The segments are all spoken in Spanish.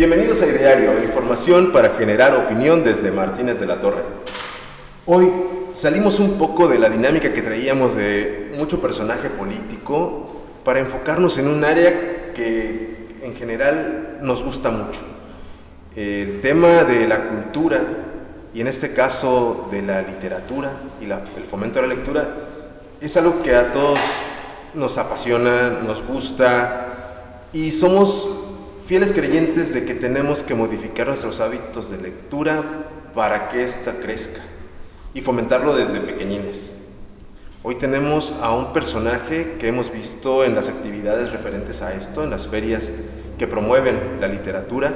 Bienvenidos a Ideario, información para generar opinión desde Martínez de la Torre. Hoy salimos un poco de la dinámica que traíamos de mucho personaje político para enfocarnos en un área que en general nos gusta mucho. El tema de la cultura y en este caso de la literatura y el fomento de la lectura es algo que a todos nos apasiona, nos gusta y somos fieles creyentes de que tenemos que modificar nuestros hábitos de lectura para que ésta crezca y fomentarlo desde pequeñines. Hoy tenemos a un personaje que hemos visto en las actividades referentes a esto, en las ferias que promueven la literatura.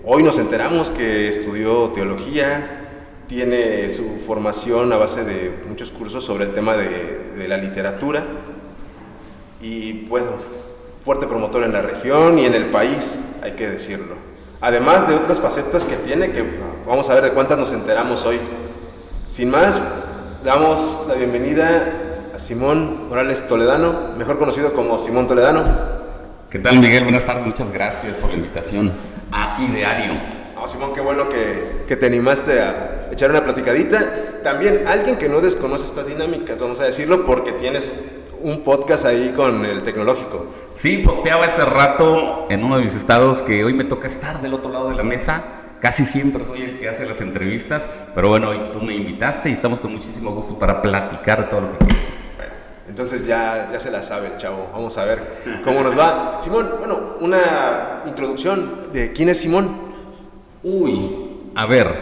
Hoy nos enteramos que estudió teología, tiene su formación a base de muchos cursos sobre el tema de la literatura y bueno, fuerte promotor en la región y en el país, hay que decirlo. Además de otras facetas que tiene, que vamos a ver de cuántas nos enteramos hoy. Sin más, damos la bienvenida a Simón Morales Toledano, mejor conocido como Simón Toledano. ¿Qué tal, Miguel? Buenas tardes, muchas gracias por la invitación a Ideario. Simón, qué bueno que te animaste a echar una platicadita. También alguien que no desconoce estas dinámicas, vamos a decirlo, porque tienes un podcast ahí con el Tecnológico. Sí, posteaba hace rato en uno de mis estados que hoy me toca estar del otro lado de la mesa. Casi siempre soy el que hace las entrevistas, pero bueno, hoy tú me invitaste y estamos con muchísimo gusto para platicar todo lo que quieras. Bueno, entonces ya se la sabe el chavo. Vamos a ver cómo nos va. Simón, bueno, una introducción de quién es Simón. A ver,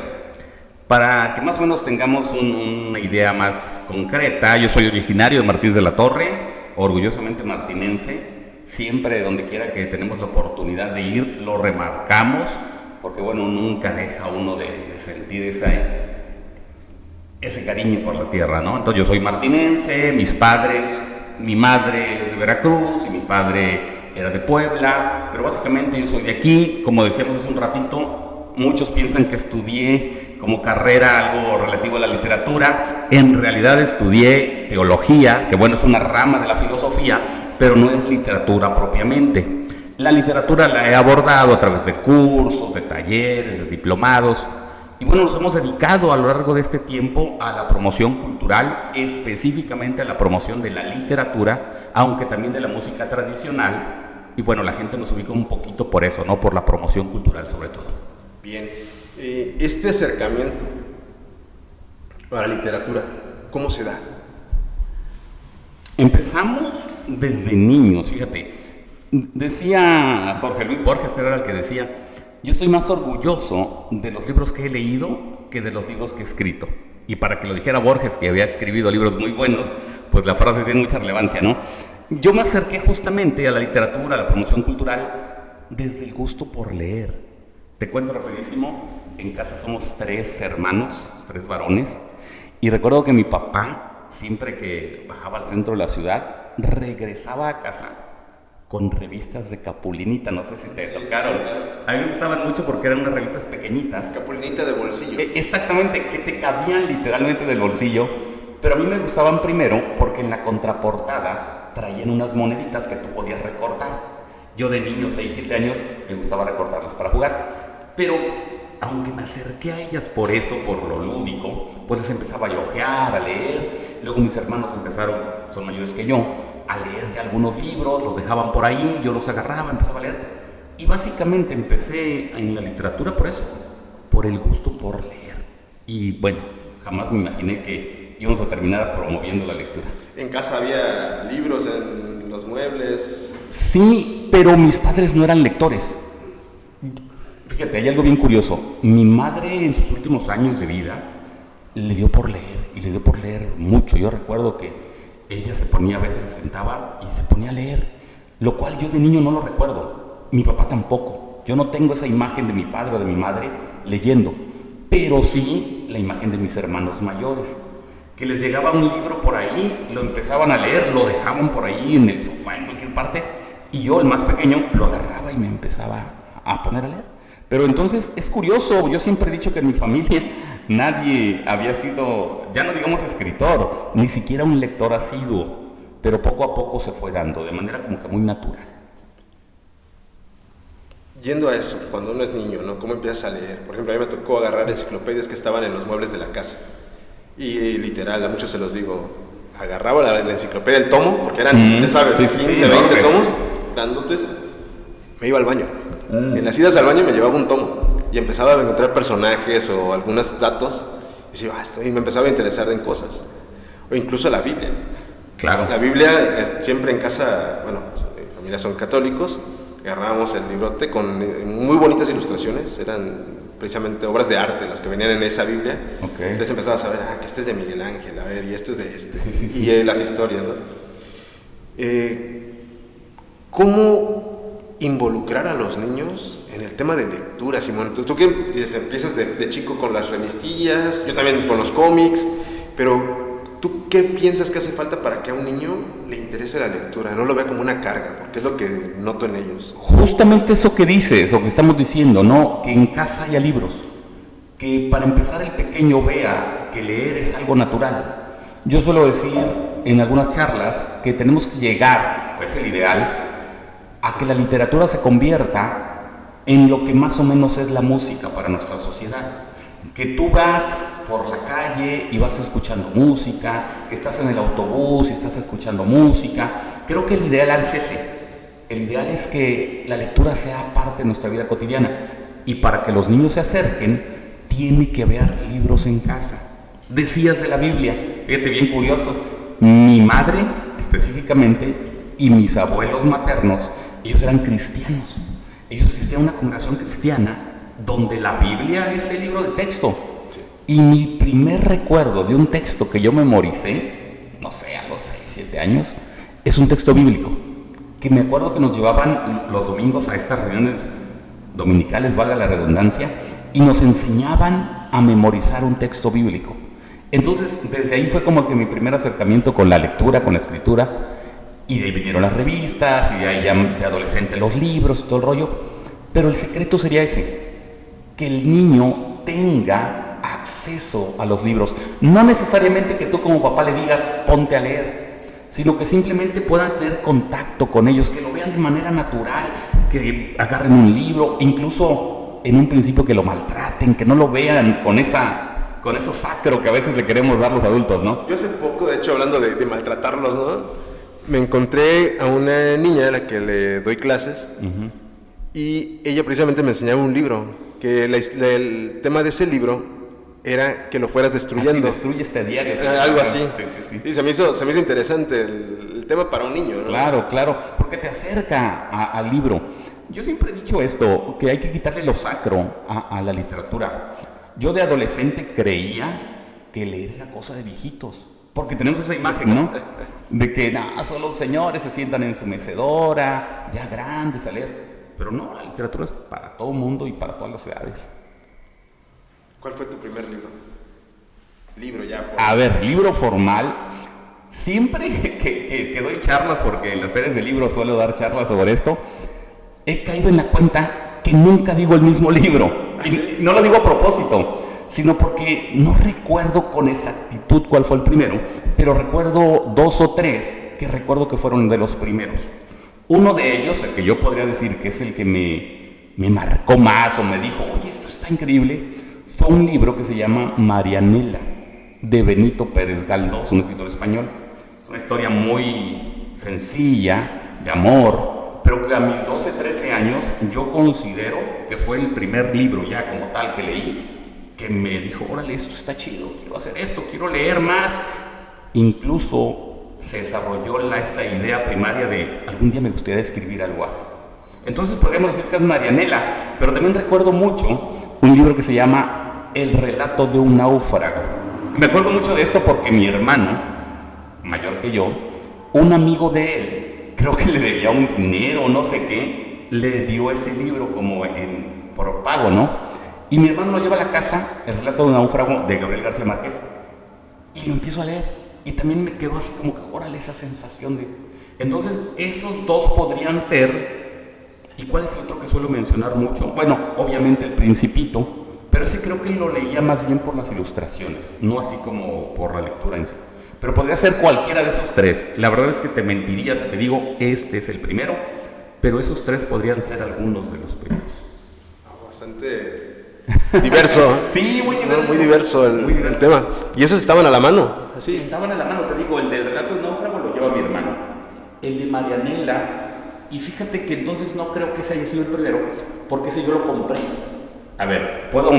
para que más o menos tengamos una idea más concreta, yo soy originario de Martínez de la Torre, orgullosamente martinense. Siempre, donde quiera que tenemos la oportunidad de ir, lo remarcamos, porque bueno, nunca deja uno de sentir ese cariño por la tierra, ¿no? Entonces yo soy martinense, mi madre es de Veracruz y mi padre era de Puebla, pero básicamente yo soy de aquí. Como decíamos hace un ratito, muchos piensan que estudié como carrera algo relativo a la literatura. En realidad estudié teología, que bueno, es una rama de la filosofía, pero no es literatura propiamente. La literatura la he abordado a través de cursos, de talleres, de diplomados, y bueno, nos hemos dedicado a lo largo de este tiempo a la promoción cultural, específicamente a la promoción de la literatura, aunque también de la música tradicional, y bueno, la gente nos ubica un poquito por eso, ¿no? Por la promoción cultural sobre todo. Bien, este acercamiento a la literatura, ¿cómo se da? Empezamos desde niños, fíjate. Decía Jorge Luis Borges, que era el que decía: yo estoy más orgulloso de los libros que he leído que de los libros que he escrito. Y para que lo dijera Borges, que había escrito libros muy buenos, pues la frase tiene mucha relevancia, ¿no? Yo me acerqué justamente a la literatura, a la promoción cultural, desde el gusto por leer. Te cuento rapidísimo, en casa somos 3 hermanos, 3 varones, y recuerdo que mi papá, siempre que bajaba al centro de la ciudad, regresaba a casa con revistas de Capulinita, no sé si te tocaron. A mí me gustaban mucho porque eran unas revistas pequeñitas. Capulinita de bolsillo. Exactamente, que te cabían literalmente del bolsillo, pero a mí me gustaban primero porque en la contraportada traían unas moneditas que tú podías recortar. Yo de niño, 6, 7 años, me gustaba recortarlas para jugar, pero aunque me acerqué a ellas por eso, por lo lúdico, pues les empezaba a ojear, a leer. Luego mis hermanos empezaron, son mayores que yo, a leer de algunos libros, los dejaban por ahí, yo los agarraba, empezaba a leer. Y básicamente empecé en la literatura por eso, por el gusto por leer. Y bueno, jamás me imaginé que íbamos a terminar promoviendo la lectura. ¿En casa había libros en los muebles? Sí, pero mis padres no eran lectores. Fíjate, hay algo bien curioso. Mi madre en sus últimos años de vida le dio por leer, y le dio por leer mucho. Yo recuerdo que ella se ponía, a veces se sentaba y se ponía a leer, lo cual yo de niño no lo recuerdo. Mi papá tampoco. Yo no tengo esa imagen de mi padre o de mi madre leyendo, pero sí la imagen de mis hermanos mayores, que les llegaba un libro por ahí, lo empezaban a leer, lo dejaban por ahí en el sofá, en cualquier parte, y yo, el más pequeño, lo agarraba y me empezaba a poner a leer. Pero entonces es curioso, yo siempre he dicho que en mi familia nadie había sido, ya no digamos escritor, ni siquiera un lector asiduo, pero poco a poco se fue dando, de manera como que muy natural. yendo a eso, cuando uno es niño, ¿no? ¿Cómo empiezas a leer? Por ejemplo, a mí me tocó agarrar enciclopedias que estaban en los muebles de la casa. Y literal, a muchos se los digo, agarraba la enciclopedia, el tomo, porque eran, ya sabes, 15, 20 tomos, grandotes, me iba al baño. En las idas al baño me llevaba un tomo y empezaba a encontrar personajes o algunos datos y me empezaba a interesar en cosas. O incluso la Biblia. Claro. La Biblia, siempre en casa, bueno, mi familia son católicos, agarrábamos el librote con muy bonitas ilustraciones, eran precisamente obras de arte las que venían en esa Biblia. Okay. Entonces empezabas a ver, que este es de Miguel Ángel, a ver, y este es de este. Sí. Y las historias, ¿no? ¿Cómo involucrar a los niños en el tema de lectura, Simón? Tú que dices, empiezas de chico con las revistillas, yo también con los cómics, pero ¿tú qué piensas que hace falta para que a un niño le interese la lectura? No lo vea como una carga, porque es lo que noto en ellos. Justamente eso que dices, o que estamos diciendo, ¿no? Que en casa haya libros. Que para empezar el pequeño vea que leer es algo natural. Yo suelo decir en algunas charlas que tenemos que llegar, es el ideal, a que la literatura se convierta en lo que más o menos es la música para nuestra sociedad. Que tú vas por la calle y vas escuchando música, que estás en el autobús y estás escuchando música. Creo que el ideal es ese. El ideal es que la lectura sea parte de nuestra vida cotidiana. Y para que los niños se acerquen, tiene que haber libros en casa. Decías de la Biblia, fíjate, bien curioso. Mi madre, específicamente, y mis abuelos maternos, ellos eran cristianos. Ellos asistían a una congregación cristiana donde la Biblia es el libro de texto. Y mi primer recuerdo de un texto que yo memoricé, no sé, a los 6, 7 años, es un texto bíblico. Que me acuerdo que nos llevaban los domingos a estas reuniones dominicales, valga la redundancia, y nos enseñaban a memorizar un texto bíblico. Entonces, desde ahí fue como que mi primer acercamiento con la lectura, con la escritura. Y de ahí vinieron las revistas, y de ahí ya de adolescente los libros y todo el rollo. Pero el secreto sería ese, que el niño tenga acceso a los libros. No necesariamente que tú como papá le digas, ponte a leer, sino que simplemente puedan tener contacto con ellos, que lo vean de manera natural, que agarren un libro, incluso en un principio que lo maltraten, que no lo vean con eso sacro que a veces le queremos dar los adultos, ¿no? Yo hace poco, de hecho, hablando de maltratarlos, ¿no? Me encontré a una niña a la que le doy clases, y ella precisamente me enseñaba un libro, que el tema de ese libro era que lo fueras destruyendo. Así destruyes a diario. Algo así. Sí. Y se me hizo interesante el tema para un niño, ¿no? Claro, porque te acerca al libro. Yo siempre he dicho esto, que hay que quitarle lo sacro a la literatura. Yo de adolescente creía que leer era cosa de viejitos. Porque tenemos esa imagen, ¿no? De que solo los señores se sientan en su mecedora, ya grandes a leer. Pero no, la literatura es para todo el mundo y para todas las edades. ¿Cuál fue tu primer libro? Libro ya formal. A ver, libro formal. Siempre que doy charlas, porque en las ferias de libros suelo dar charlas sobre esto, he caído en la cuenta que nunca digo el mismo libro. Y no lo digo a propósito, sino porque no recuerdo con exactitud cuál fue el primero, pero recuerdo 2 o 3 que recuerdo que fueron de los primeros. Uno de ellos, el que yo podría decir que es el que me marcó más o me dijo, oye, esto está increíble, fue un libro que se llama Marianela, de Benito Pérez Galdós, un escritor español. Es una historia muy sencilla, de amor, pero que a mis 12, 13 años yo considero que fue el primer libro ya como tal que leí, que me dijo, órale, esto está chido, quiero hacer esto, quiero leer más. Incluso se desarrolló esa idea primaria de algún día me gustaría escribir algo así. Entonces podríamos decir que es Marianela, pero también recuerdo mucho un libro que se llama El relato de un náufrago. Me acuerdo mucho de esto porque mi hermano, mayor que yo, un amigo de él, creo que le debía un dinero o no sé qué, le dio ese libro como por pago, ¿no? Y mi hermano lo lleva a la casa, El relato de un náufrago de Gabriel García Márquez, y lo empiezo a leer. Y también me quedó así como que, órale, esa sensación de... Entonces, esos dos podrían ser... ¿Y cuál es el otro que suelo mencionar mucho? Bueno, obviamente El Principito, pero ese creo que lo leía más bien por las ilustraciones, no así como por la lectura en sí. Pero podría ser cualquiera de esos 3. La verdad es que te mentiría si te digo, este es el primero, pero esos 3 podrían ser algunos de los primeros. bastante diverso. Sí, muy diverso. Muy diverso el tema. Y esos estaban a la mano, así. Estaban a la mano, te digo, el del relato del náufrago lo lleva mi hermano. El de Marianela, y fíjate que entonces no creo que ese haya sido el primero, porque ese yo lo compré. A ver, puedo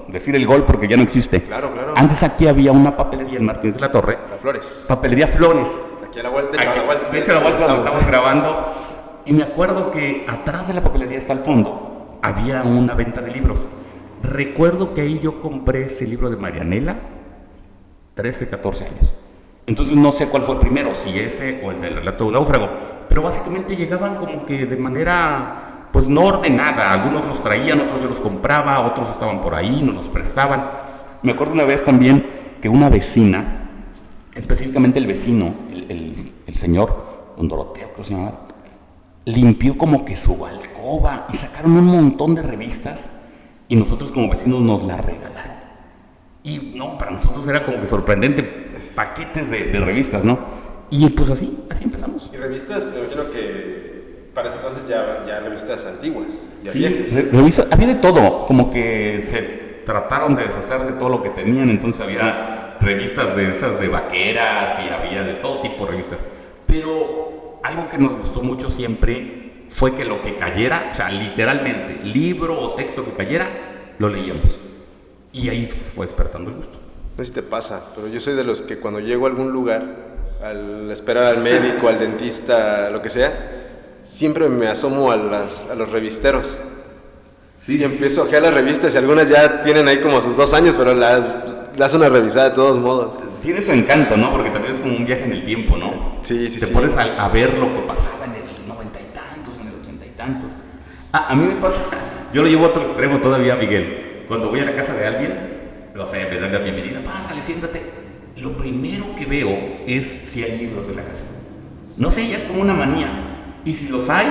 decir el gol porque ya no existe. Claro. Antes aquí había una papelería en Martínez de la Torre. Las Flores. Papelería Flores. Aquí a la vuelta. De hecho, a la vuelta donde estamos grabando. Y me acuerdo que atrás de la papelería hasta el fondo había una venta de libros. Recuerdo que ahí yo compré ese libro de Marianela, 13, 14 años. Entonces no sé cuál fue el primero, si ese o el del relato de un náufrago. Pero básicamente llegaban como que de manera, pues no ordenada. Algunos los traían, otros yo los compraba, otros estaban por ahí, nos los prestaban. Me acuerdo una vez también que una vecina, específicamente el vecino, el señor, don Doroteo, creo que se llamaba, limpió como que su alcoba y sacaron un montón de revistas y nosotros como vecinos nos las regalaron. Y no, para nosotros era como que sorprendente, paquetes de revistas, ¿no? Y pues así empezamos. Y revistas, me imagino que para ese entonces ya revistas antiguas, ya sí, viejas. Revistas, había de todo, como que se trataron de deshacer de todo lo que tenían, entonces había revistas de esas de vaqueras y había de todo tipo de revistas. Pero algo que nos gustó mucho siempre fue que lo que cayera, o sea, literalmente, libro o texto que cayera, lo leíamos. Y ahí fue despertando el gusto. No sé si te pasa, pero yo soy de los que cuando llego a algún lugar, al esperar al médico, al dentista, lo que sea, siempre me asomo a los revisteros. Sí, y empiezo a ojear las revistas y algunas ya tienen ahí como sus 2 años, pero das una revisada de todos modos. Tiene su encanto, ¿no? Porque también es como un viaje en el tiempo, ¿no? Sí. Te pones a ver lo que pasaba en el 90 y tantos, en el 80 y tantos. A mí me pasa, yo lo llevo a otro extremo todavía, Miguel. Cuando voy a la casa de alguien, no sé, me dan la bienvenida, pásale, siéntate. Lo primero que veo es si hay libros en la casa. No sé, ya es como una manía. Y si los hay,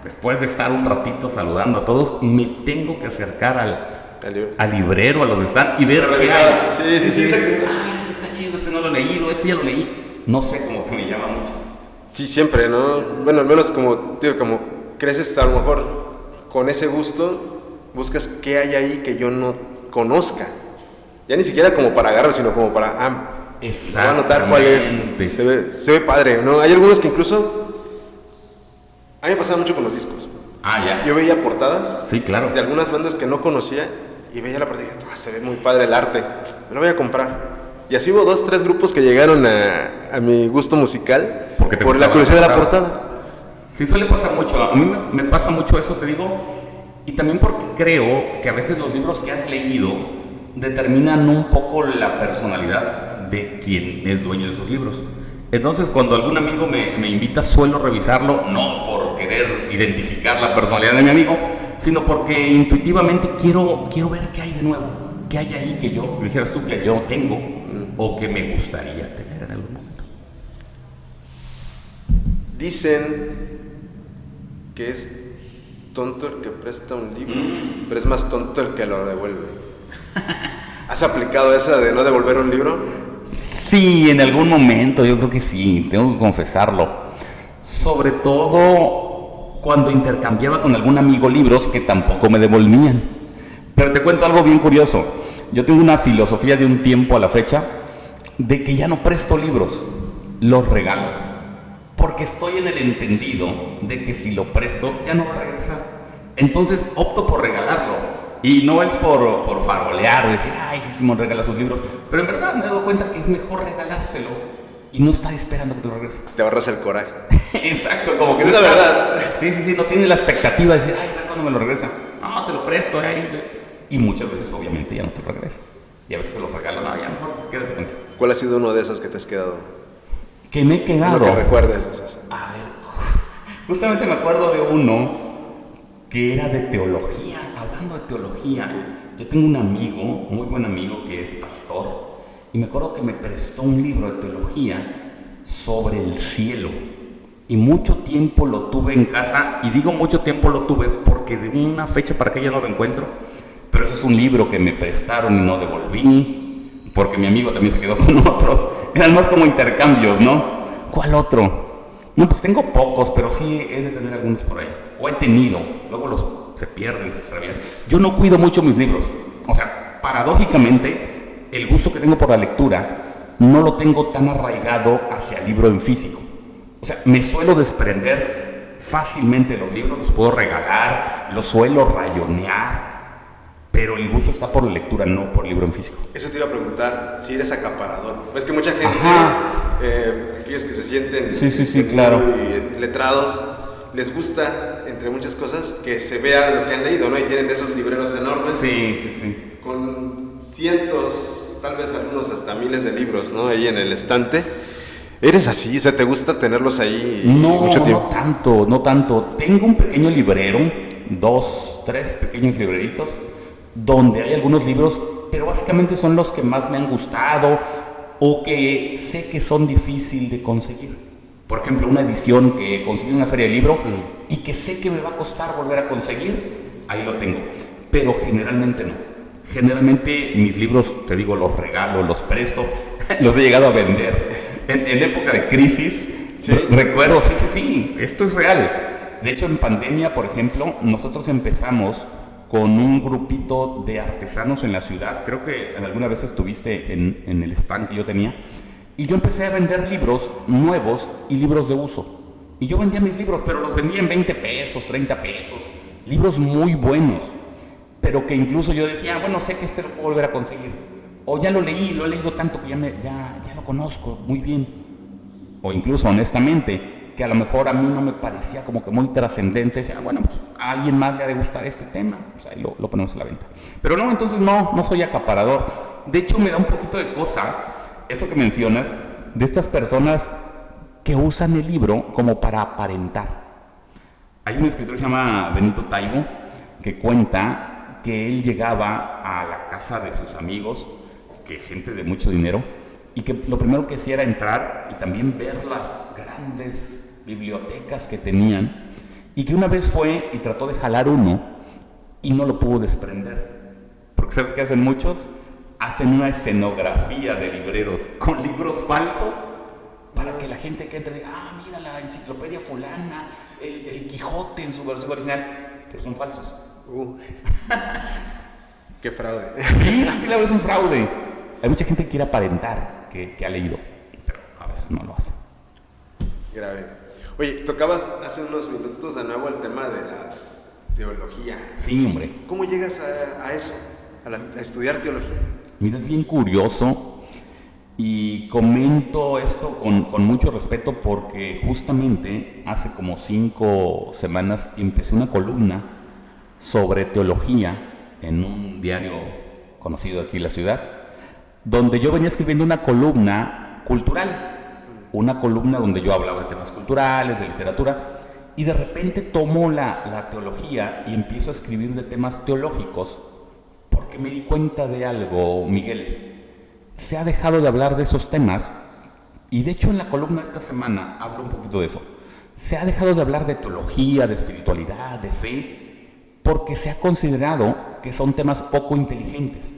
después de estar un ratito saludando a todos, me tengo que acercar al librero, a los de stand y ver qué hay. Sí. Este está chido, este no lo he leído, este ya lo leí. No sé, como que me llama mucho. Sí, siempre, ¿no? Bueno, al menos como creces a lo mejor con ese gusto, buscas qué hay ahí que yo no conozca. Ya ni siquiera como para agarrar, sino como para, voy a notar cuál es. Se ve padre, ¿no? Hay algunos que incluso, a mí me pasaba mucho con los discos. Ya. Yo veía portadas, sí, claro, de algunas bandas que no conocía y veía la portada y dije, se ve muy padre el arte, me lo voy a comprar. Y así hubo 2, 3 grupos que llegaron a mi gusto musical por la curiosidad de la portada. Sí, suele pasar mucho. A mí me pasa mucho eso, te digo, y también porque creo que a veces los libros que has leído determinan un poco la personalidad de quien es dueño de esos libros. Entonces, cuando algún amigo me invita, suelo revisarlo, no por querer identificar la personalidad de mi amigo, sino porque intuitivamente quiero ver qué hay de nuevo, qué hay ahí que yo, dijeras tú, que yo no tengo o que me gustaría tener en algún momento. Dicen que es tonto el que presta un libro, pero es más tonto el que lo devuelve. ¿Has aplicado esa de no devolver un libro? Sí, en algún momento, yo creo que sí, tengo que confesarlo. Sobre todo cuando intercambiaba con algún amigo libros que tampoco me devolvían. Pero te cuento algo bien curioso. Yo tengo una filosofía de un tiempo a la fecha de que ya no presto libros, los regalo. Porque estoy en el entendido de que si lo presto, ya no va a regresar. Entonces opto por regalarlo. Y no es por farolear, decir, ay, Simón regala sus libros. Pero en verdad me he dado cuenta que es mejor regalárselo y no estar esperando que te lo regrese. Te ahorras el coraje. Exacto, como que es la verdad. Sí, no tiene la expectativa de decir, ay, ¿cuándo me lo regresa? No, te lo presto, Y muchas veces, obviamente, ya no te lo regresa. Y a veces se lo regalo, no, ya mejor quédate con él. ¿Cuál ha sido uno de esos que te has quedado? Que me he quedado. Lo que recuerdes. A ver, justamente me acuerdo de uno que era de teología. Hablando de teología, yo tengo un amigo, muy buen amigo, que es pastor, y me acuerdo que me prestó un libro de teología sobre el cielo, y mucho tiempo lo tuve en casa, y digo mucho tiempo lo tuve porque de una fecha para que ya no lo encuentro, pero ese es un libro que me prestaron y no devolví, porque mi amigo también se quedó con otros, eran más como intercambios, ¿no? ¿Cuál otro? No, pues tengo pocos, pero sí he de tener algunos por ahí, o he tenido, luego los se pierden, se extravían. Yo no cuido mucho mis libros. O sea, paradójicamente, el gusto que tengo por la lectura no lo tengo tan arraigado hacia el libro en físico. O sea, me suelo desprender fácilmente de los libros, los puedo regalar, los suelo rayonear, pero el gusto está por la lectura, no por el libro en físico. Eso te iba a preguntar, si eres acaparador. Es que mucha gente, aquellos que se sienten sí, claro, muy letrados, les gusta, entre muchas cosas, que se vea lo que han leído, ¿no? Y tienen esos libreros enormes. Sí. Con cientos, tal vez algunos hasta miles de libros, ¿no? Ahí en el estante. ¿Eres así? O sea, ¿te gusta tenerlos ahí mucho tiempo? No tanto. Tengo un pequeño librero, 2, 3 pequeños libreritos, donde hay algunos libros, pero básicamente son los que más me han gustado o que sé que son difíciles de conseguir. Por ejemplo, una edición que conseguí en una feria de libro y que sé que me va a costar volver a conseguir, ahí lo tengo. Pero generalmente no. Generalmente mis libros, te digo, los regalo, los presto, los he llegado a vender. En época de crisis, ¿sí? Recuerdo, sí, esto es real. De hecho, en pandemia, por ejemplo, nosotros empezamos con un grupito de artesanos en la ciudad. Creo que alguna vez estuviste en el stand que yo tenía. Y yo empecé a vender libros nuevos y libros de uso. Y yo vendía mis libros, pero los vendía en 20 pesos, 30 pesos. Libros muy buenos, pero que incluso yo decía, bueno, sé que este lo puedo volver a conseguir. O ya lo leí, lo he leído tanto que ya lo conozco muy bien. O incluso, honestamente, que a lo mejor a mí no me parecía como que muy trascendente. Decía, bueno, pues a alguien más le ha de gustar este tema. Pues ahí lo ponemos a la venta. Pero no, entonces no soy acaparador. De hecho, me da un poquito de cosa eso que mencionas, de estas personas que usan el libro como para aparentar. Hay un escritor que se llama Benito Taibo que cuenta que él llegaba a la casa de sus amigos, que gente de mucho dinero, y que lo primero que hacía era entrar y también ver las grandes bibliotecas que tenían, y que una vez fue y trató de jalar uno y no lo pudo desprender. Porque ¿sabes qué hacen muchos? Hacen una escenografía de libreros con libros falsos para que la gente que entre diga, mira la enciclopedia fulana, el Quijote en su versión original, pero son falsos. ¡Qué fraude! Sí, la verdad es un fraude. Hay mucha gente que quiere aparentar que ha leído, pero a veces no lo hace. Grave. Oye, tocabas hace unos minutos de nuevo el tema de la teología. Sí, hombre. ¿Cómo llegas a eso, a estudiar teología? Mira, es bien curioso y comento esto con mucho respeto porque justamente hace como 5 semanas empecé una columna sobre teología en un diario conocido aquí en la ciudad, donde yo venía escribiendo una columna cultural, una columna donde yo hablaba de temas culturales, de literatura, y de repente tomo la teología y empiezo a escribir de temas teológicos, porque me di cuenta de algo, Miguel. Se ha dejado de hablar de esos temas, y de hecho en la columna de esta semana hablo un poquito de eso. Se ha dejado de hablar de teología, de espiritualidad, de fe, porque se ha considerado que son temas poco inteligentes.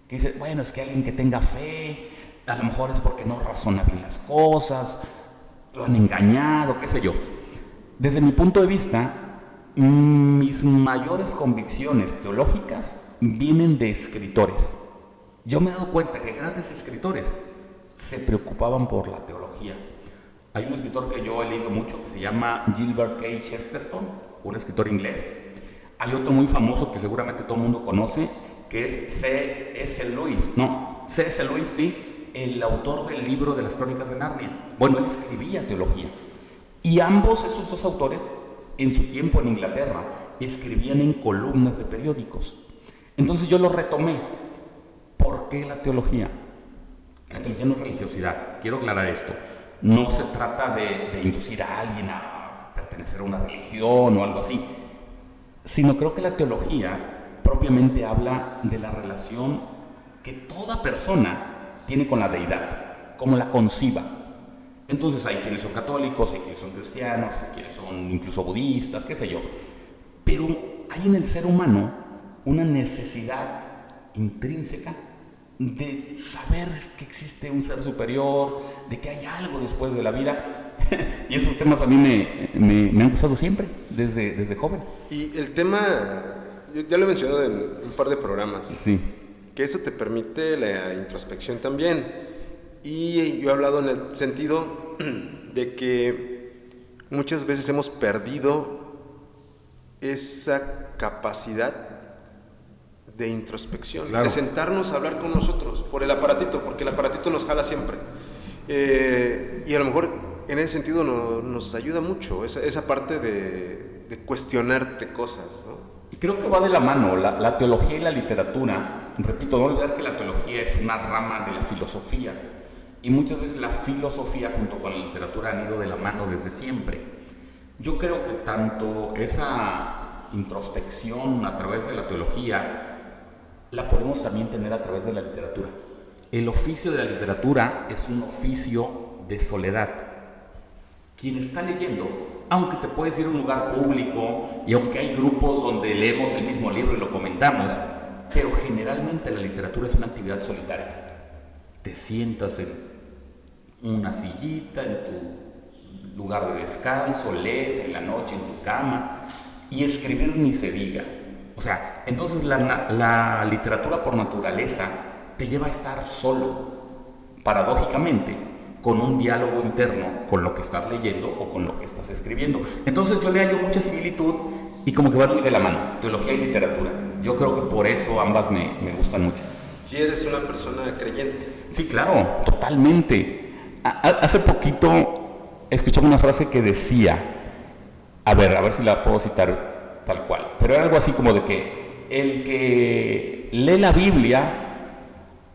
Que dice, bueno, es que alguien que tenga fe, a lo mejor es porque no razona bien las cosas, lo han engañado, qué sé yo. Desde mi punto de vista, mis mayores convicciones teológicas vienen de escritores. Yo me he dado cuenta que grandes escritores se preocupaban por la teología. Hay un escritor que yo he leído mucho que se llama Gilbert K. Chesterton, un escritor inglés. Hay otro muy famoso que seguramente todo el mundo conoce, que es C.S. Lewis. No, C.S. Lewis, sí, el autor del libro de las Crónicas de Narnia. Bueno, él escribía teología. Y ambos esos dos autores, en su tiempo en Inglaterra, escribían en columnas de periódicos. Entonces yo lo retomé. ¿Por qué la teología? La teología no es religiosidad. Quiero aclarar esto. No se trata de inducir a alguien a pertenecer a una religión o algo así, sino creo que la teología propiamente habla de la relación que toda persona tiene con la deidad, como la conciba. Entonces hay quienes son católicos, hay quienes son cristianos, hay quienes son incluso budistas, qué sé yo. Pero hay en el ser humano una necesidad intrínseca de saber que existe un ser superior, de que hay algo después de la vida. Y esos temas a mí me han gustado siempre, desde joven. Y el tema, yo ya lo he mencionado en un par de programas, sí, que eso te permite la introspección también. Y yo he hablado en el sentido de que muchas veces hemos perdido esa capacidad de introspección, claro, de sentarnos a hablar con nosotros por el aparatito, porque el aparatito nos jala siempre. Y a lo mejor en ese sentido nos ayuda mucho esa parte de cuestionarte cosas, ¿no? Creo que va de la mano la teología y la literatura. Repito, no olvidar que la teología es una rama de la filosofía, y muchas veces la filosofía junto con la literatura han ido de la mano desde siempre. Yo creo que tanto esa introspección a través de la teología la podemos también tener a través de la literatura. El oficio de la literatura es un oficio de soledad. Quien está leyendo, aunque te puedes ir a un lugar público y aunque hay grupos donde leemos el mismo libro y lo comentamos, pero generalmente la literatura es una actividad solitaria. Te sientas en una sillita, en tu lugar de descanso, lees en la noche en tu cama, y escribir ni se diga. O sea, entonces la literatura por naturaleza te lleva a estar solo, paradójicamente, con un diálogo interno con lo que estás leyendo o con lo que estás escribiendo. Entonces yo le hallo mucha similitud y como que van muy de la mano, teología y literatura. Yo creo que por eso ambas me gustan mucho. Si eres una persona creyente. Sí, claro, totalmente. Hace poquito escuchaba una frase que decía, a ver si la puedo citar tal cual, pero era algo así como de que el que lee la Biblia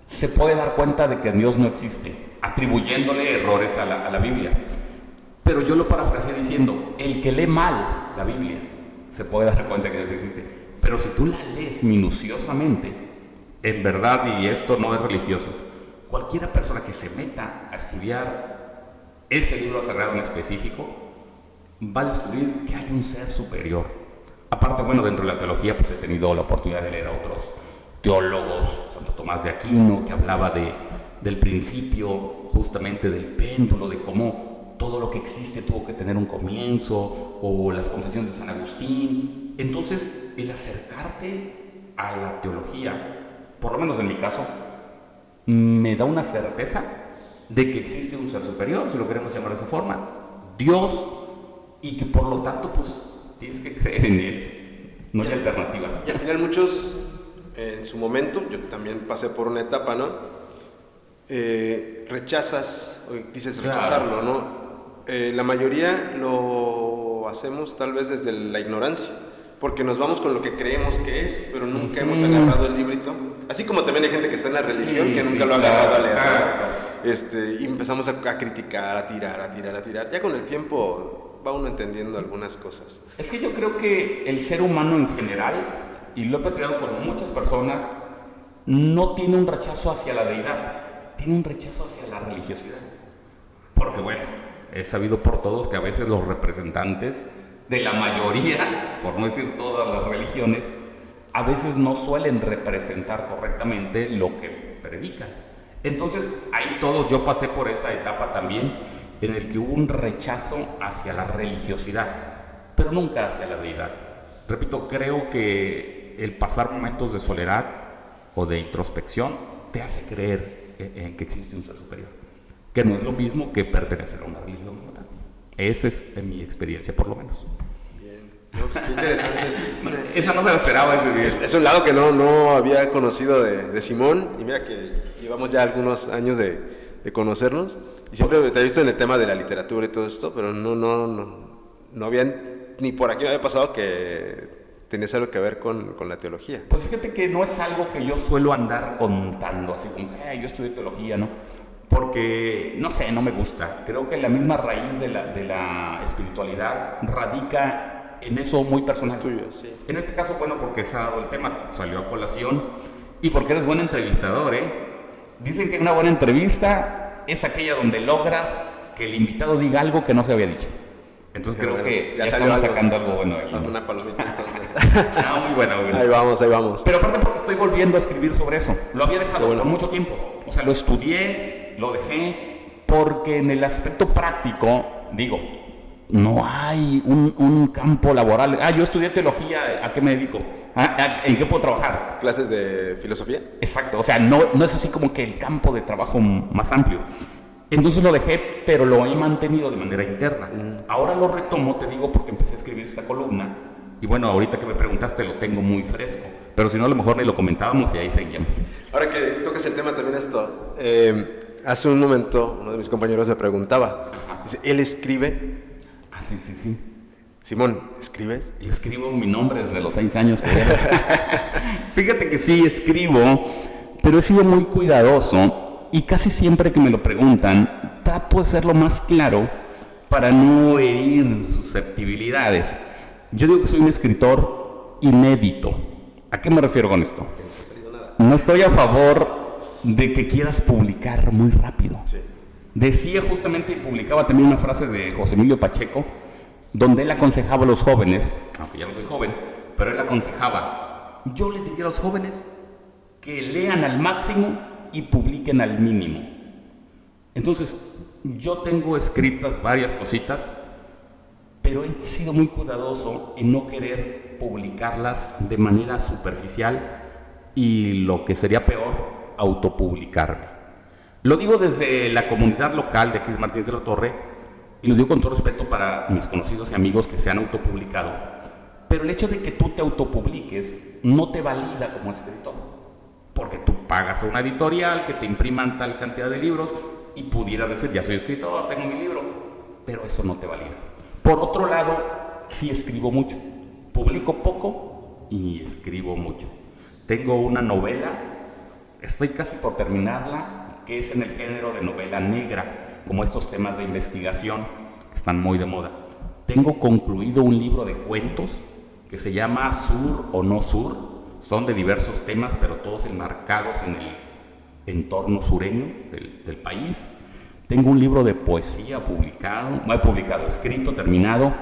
se puede dar cuenta de que Dios no existe, atribuyéndole errores a la Biblia. Pero yo lo parafraseé diciendo, el que lee mal la Biblia se puede dar cuenta que Dios existe. Pero si tú la lees minuciosamente, en verdad, y esto no es religioso, cualquiera persona que se meta a estudiar ese libro cerrado en específico va a descubrir que hay un ser superior. Aparte, bueno, dentro de la teología pues he tenido la oportunidad de leer a otros teólogos, Santo Tomás de Aquino, que hablaba del principio justamente del péndulo, de cómo todo lo que existe tuvo que tener un comienzo, o las confesiones de San Agustín. Entonces, el acercarte a la teología, por lo menos en mi caso, me da una certeza de que existe un ser superior, si lo queremos llamar de esa forma, Dios, y que por lo tanto pues tienes que creer en Él, no hay alternativa. Y al final muchos, en su momento, yo también pasé por una etapa, ¿no? Rechazas, dices rechazarlo, ¿no? La mayoría lo hacemos tal vez desde la ignorancia, porque nos vamos con lo que creemos que es, pero nunca hemos agarrado el librito. Así como también hay gente que está en la religión, que nunca lo ha agarrado a leer. Y empezamos a criticar, a tirar. Ya con el tiempo va uno entendiendo algunas cosas. Es que yo creo que el ser humano en general, y lo he platicado con muchas personas, no tiene un rechazo hacia la deidad, tiene un rechazo hacia la religiosidad. Porque bueno, es sabido por todos que a veces los representantes de la mayoría, por no decir todas las religiones, a veces no suelen representar correctamente lo que predican. Entonces, ahí todos, yo pasé por esa etapa también, en el que hubo un rechazo hacia la religiosidad, pero nunca hacia la deidad. Repito, creo que el pasar momentos de soledad o de introspección te hace creer en que existe un ser superior, que no es lo mismo que pertenecer a una religión. Esa es mi experiencia, por lo menos. Bien, no, pues qué interesante. Esa no se la esperaba ese día. Es un lado que no había conocido de Simón, y mira que llevamos ya algunos años de conocernos, y siempre te he visto en el tema de la literatura y todo esto, pero no había, ni por aquí me había pasado que tenías algo que ver con la teología. Pues fíjate que no es algo que yo suelo andar contando, así como, yo estudio teología, ¿no? Porque, no sé, no me gusta. Creo que la misma raíz de la espiritualidad radica en eso muy personal. Es tuyo, sí. En este caso, bueno, porque se ha dado el tema, salió a colación, y porque eres buen entrevistador, ¿eh? Dicen que una buena entrevista es aquella donde logras que el invitado diga algo que no se había dicho. Entonces creo que ya estamos sacando algo bueno ahí, ¿no? Una palomita, entonces. No, muy bueno, muy bueno. Ahí vamos. Pero aparte porque estoy volviendo a escribir sobre eso. Lo había dejado por mucho tiempo. O sea, lo estudié, lo dejé, porque en el aspecto práctico digo, no hay un campo laboral. Yo estudié teología, ¿a qué me dedico? ¿En qué puedo trabajar? ¿Clases de filosofía? Exacto, o sea, no es así como que el campo de trabajo más amplio. Entonces lo dejé, pero lo he mantenido de manera interna. Ahora lo retomo, te digo, porque empecé a escribir esta columna. Y bueno, ahorita que me preguntaste lo tengo muy fresco. Pero si no, a lo mejor ni lo comentábamos y ahí seguíamos. Ahora que tocas el tema también esto, hace un momento uno de mis compañeros me preguntaba, dice, ¿él escribe? Sí. Simón, ¿escribes? Yo escribo mi nombre desde los 6 años. Fíjate que sí escribo, pero he sido muy cuidadoso y casi siempre que me lo preguntan, trato de ser lo más claro para no herir susceptibilidades. Yo digo que soy un escritor inédito. ¿A qué me refiero con esto? No estoy a favor de que quieras publicar muy rápido. Sí. Decía justamente y publicaba también una frase de José Emilio Pacheco, donde él aconsejaba a los jóvenes, aunque ya no soy joven, pero él aconsejaba, yo le diría a los jóvenes que lean al máximo y publiquen al mínimo. Entonces, yo tengo escritas varias cositas, pero he sido muy cuidadoso en no querer publicarlas de manera superficial y lo que sería peor, autopublicarme. Lo digo desde la comunidad local de aquí de Martínez de la Torre y lo digo con todo respeto para mis conocidos y amigos que se han autopublicado, pero el hecho de que tú te autopubliques no te valida como escritor, porque tú pagas a una editorial que te impriman tal cantidad de libros y pudieras decir, ya soy escritor, tengo mi libro, pero eso no te valida. Por otro lado, sí escribo mucho, publico poco y escribo mucho. Tengo una novela, estoy casi por terminarla, que es en el género de novela negra, como estos temas de investigación que están muy de moda. Tengo concluido un libro de cuentos que se llama Sur o No Sur, son de diversos temas, pero todos enmarcados en el entorno sureño del país. Tengo un libro de poesía escrito, terminado,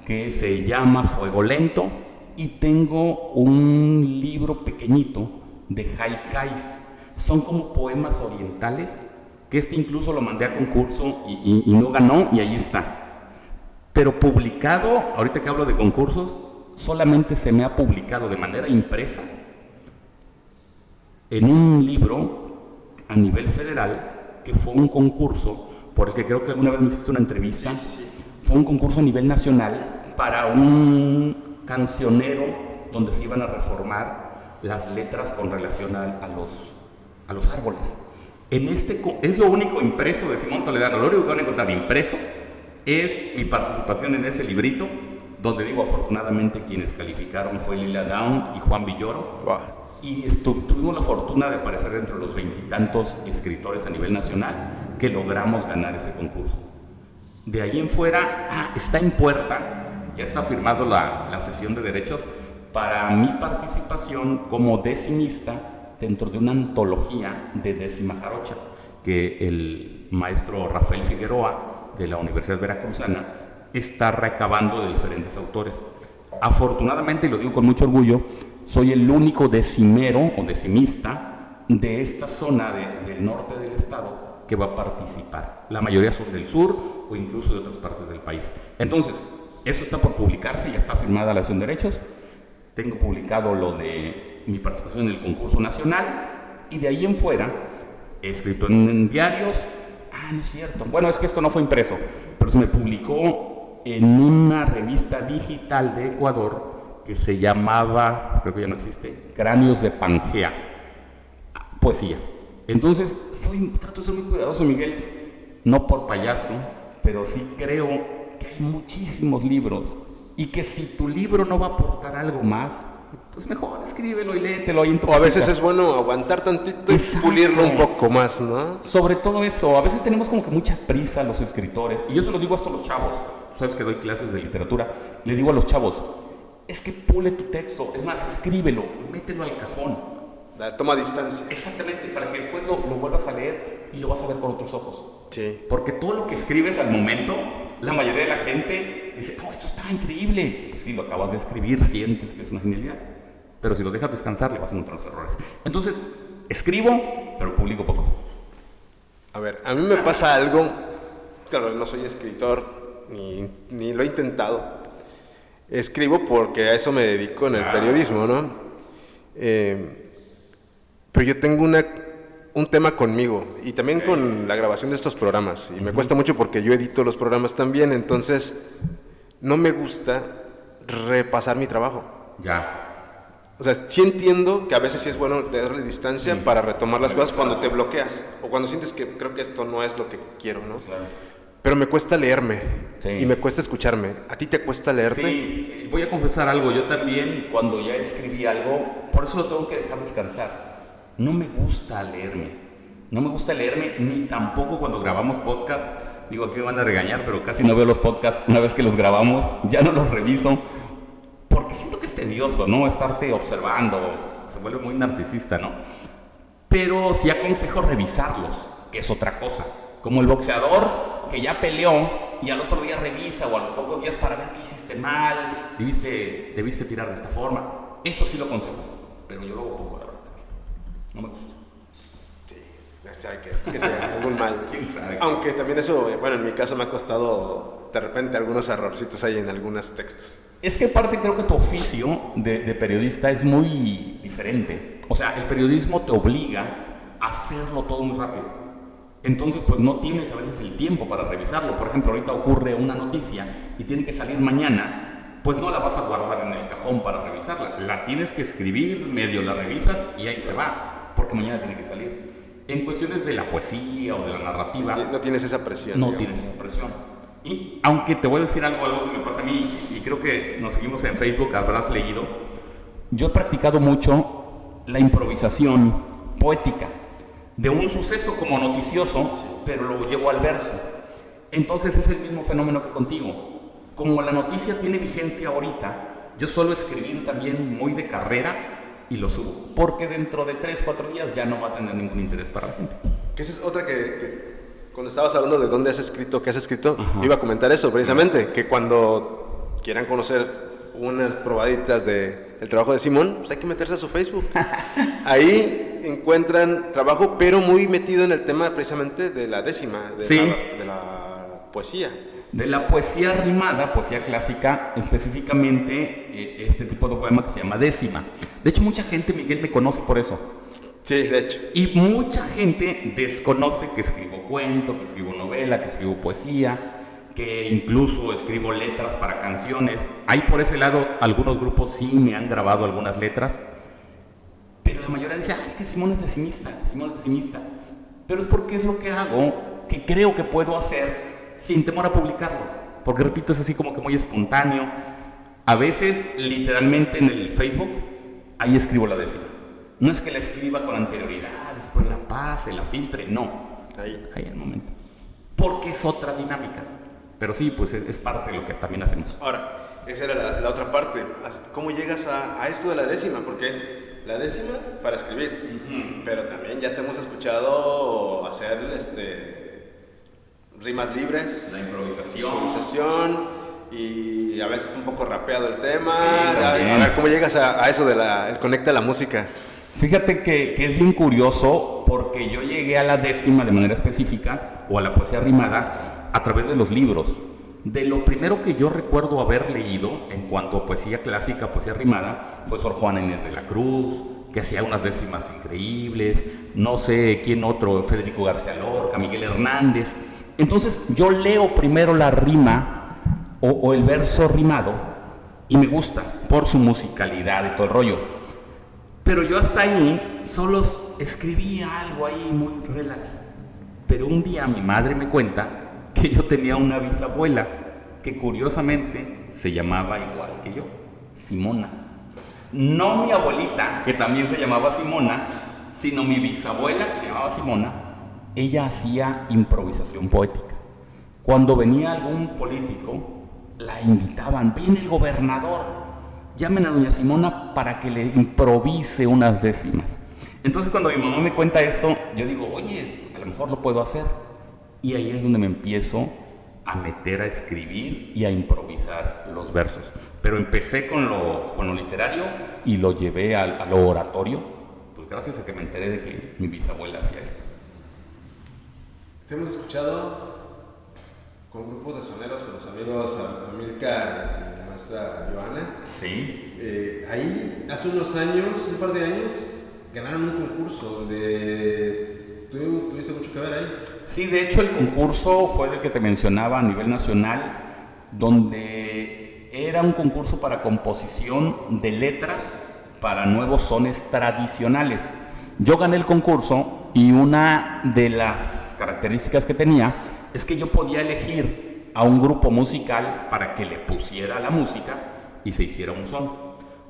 que se llama Fuego Lento, y tengo un libro pequeñito de haikais. Son como poemas orientales, que incluso lo mandé a concurso y no ganó, y ahí está. Pero publicado, ahorita que hablo de concursos, solamente se me ha publicado de manera impresa en un libro a nivel federal, que fue un concurso, por el que creo que alguna vez me hiciste una entrevista. Sí. Fue un concurso a nivel nacional para un cancionero donde se iban a reformar las letras con relación a los árboles. Es lo único impreso de Simón Toledano, lo único que van a encontrar impreso es mi participación en ese librito, donde digo, afortunadamente quienes calificaron fue Lila Down y Juan Villoro. Wow. Y tuvimos la fortuna de aparecer entre los 20 y tantos escritores a nivel nacional que logramos ganar ese concurso. De ahí en fuera, está en puerta, ya está firmado la cesión de derechos para mi participación como decimista dentro de una antología de décima jarocha que el maestro Rafael Figueroa de la Universidad Veracruzana está recabando de diferentes autores. Afortunadamente, y lo digo con mucho orgullo, soy el único decimero o decimista de esta zona del norte del estado que va a participar. La mayoría son del sur o incluso de otras partes del país. Entonces, eso está por publicarse, ya está firmada la cesión de derechos. Tengo publicado lo de mi participación en el concurso nacional y de ahí en fuera he escrito en diarios. No es cierto. Bueno, es que esto no fue impreso, pero se me publicó en una revista digital de Ecuador que se llamaba, creo que ya no existe, Cráneos de Pangea, poesía. Entonces, trato de ser muy cuidadoso, Miguel, no por payaso, pero sí creo que hay muchísimos libros y que si tu libro no va a aportar algo más, pues mejor escríbelo y léetelo. O a veces es bueno aguantar tantito y pulirlo un poco más, ¿no? Sobre todo eso, a veces tenemos como que mucha prisa los escritores, y yo se lo digo hasta a los chavos. Sabes que doy clases de literatura, le digo a los chavos, es que pule tu texto, es más, escríbelo, mételo al cajón. Toma distancia. Exactamente, para que después lo vuelvas a leer y lo vas a ver con otros ojos. Sí. Porque todo lo que escribes al momento, la mayoría de la gente dice, esto está increíble. Pues sí, lo acabas de escribir, sientes que es una genialidad. Pero si lo dejas descansar, le vas a encontrar los errores. Entonces, escribo, pero publico poco. A ver, a mí me pasa algo, claro, no soy escritor, ni lo he intentado. Escribo porque a eso me dedico en el periodismo, ¿no? Pero yo tengo un tema conmigo y también con la grabación de estos programas. Y me cuesta mucho porque yo edito los programas también, entonces no me gusta repasar mi trabajo. Ya. O sea, sí entiendo que a veces sí es bueno darle distancia para retomar las cosas cuando te bloqueas o cuando sientes que creo que esto no es lo que quiero, ¿no? Claro. Pero me cuesta leerme y me cuesta escucharme. ¿A ti te cuesta leerte? Sí, voy a confesar algo. Yo también, cuando ya escribí algo, por eso lo tengo que dejar descansar. No me gusta leerme. No me gusta leerme, ni tampoco cuando grabamos podcast. Digo, aquí me van a regañar, pero casi no veo los podcasts. Una vez que los grabamos, ya no los reviso. Porque siento que es tedioso, ¿no? Estarte observando, se vuelve muy narcisista, ¿no? Pero sí aconsejo revisarlos, que es otra cosa. Como el boxeador que ya peleó y al otro día revisa o a los pocos días para ver qué hiciste mal, debiste tirar de esta forma. Eso sí lo aconsejo, pero yo lo hago poco, la verdad. No me gusta. Sí, que sea algún mal. ¿Quién sabe? Aunque también eso, bueno, en mi caso me ha costado de repente algunos errorcitos ahí en algunos textos. Es que aparte creo que tu oficio de periodista es muy diferente. O sea, el periodismo te obliga a hacerlo todo muy rápido. Entonces, pues no tienes a veces el tiempo para revisarlo. Por ejemplo, ahorita ocurre una noticia y tiene que salir mañana, pues no la vas a guardar en el cajón para revisarla. La tienes que escribir, medio la revisas y ahí se va, porque mañana tiene que salir. En cuestiones de la poesía o de la narrativa... No tienes esa presión. No tienes esa presión. Y aunque te voy a decir algo que me pasa a mí, y creo que nos seguimos en Facebook, habrás leído, yo he practicado mucho la improvisación poética de un suceso como noticioso, pero lo llevo al verso. Entonces es el mismo fenómeno que contigo. Como la noticia tiene vigencia ahorita, yo suelo escribir también muy de carrera y lo subo, porque dentro de 3-4 días ya no va a tener ningún interés para la gente. Que esa es otra que cuando estabas hablando de dónde has escrito, qué has escrito, iba a comentar eso precisamente, que cuando quieran conocer unas probaditas del trabajo de Simón, pues hay que meterse a su Facebook. Ahí encuentran trabajo, pero muy metido en el tema precisamente de la décima, de la poesía. De la poesía rimada, poesía clásica, específicamente este tipo de poema que se llama décima. De hecho, mucha gente, Miguel, me conoce por eso. Sí, de hecho. Y mucha gente desconoce que escribo cuento, que escribo novela, que escribo poesía, que incluso escribo letras para canciones. Hay por ese lado, algunos grupos sí me han grabado algunas letras, pero la mayoría dice, es que Simón es decimista. Pero es porque es lo que hago, que creo que puedo hacer sin temor a publicarlo, porque repito, es así como que muy espontáneo. A veces, literalmente en el Facebook, ahí escribo la décima. No es que la escriba con anterioridad, después la pase, la filtre, no. Ahí en el momento. Porque es otra dinámica. Pero sí, pues es parte de lo que también hacemos. Ahora, esa era la otra parte. ¿Cómo llegas a esto de la décima? Porque es la décima para escribir. Pero también ya te hemos escuchado hacer rimas libres. La improvisación. Y a veces un poco rapeado el tema. Sí, a ver, ¿cómo llegas a eso el conecta a la música? Fíjate que es bien curioso porque yo llegué a la décima de manera específica o a la poesía rimada a través de los libros. De lo primero que yo recuerdo haber leído en cuanto a poesía clásica, poesía rimada, fue Sor Juana Inés de la Cruz, que hacía unas décimas increíbles, no sé quién otro, Federico García Lorca, Miguel Hernández. Entonces yo leo primero la rima o el verso rimado y me gusta por su musicalidad y todo el rollo. Pero yo hasta ahí solo escribía algo ahí muy relax. Pero un día mi madre me cuenta que yo tenía una bisabuela que curiosamente se llamaba igual que yo, Simona. No mi abuelita, que también se llamaba Simona, sino mi bisabuela, que se llamaba Simona. Ella hacía improvisación poética. Cuando venía algún político, la invitaban, viene el gobernador, llamen a doña Simona para que le improvise unas décimas. Entonces cuando mi mamá me cuenta esto, yo digo, oye, a lo mejor lo puedo hacer. Y ahí es donde me empiezo a meter a escribir y a improvisar los versos. Pero empecé con lo literario y lo llevé a lo oratorio, pues gracias a que me enteré de que mi bisabuela hacía esto. Te hemos escuchado con grupos de soneros, con los amigos Amílcar y la maestra Joana. Sí. Ahí, hace unos años, un par de años, ganaron un concurso donde tú tuviste mucho que ver ahí. Sí, de hecho el concurso fue el que te mencionaba a nivel nacional, donde era un concurso para composición de letras para nuevos sones tradicionales. Yo gané el concurso y una de las características que tenía es que yo podía elegir a un grupo musical para que le pusiera la música y se hiciera un son.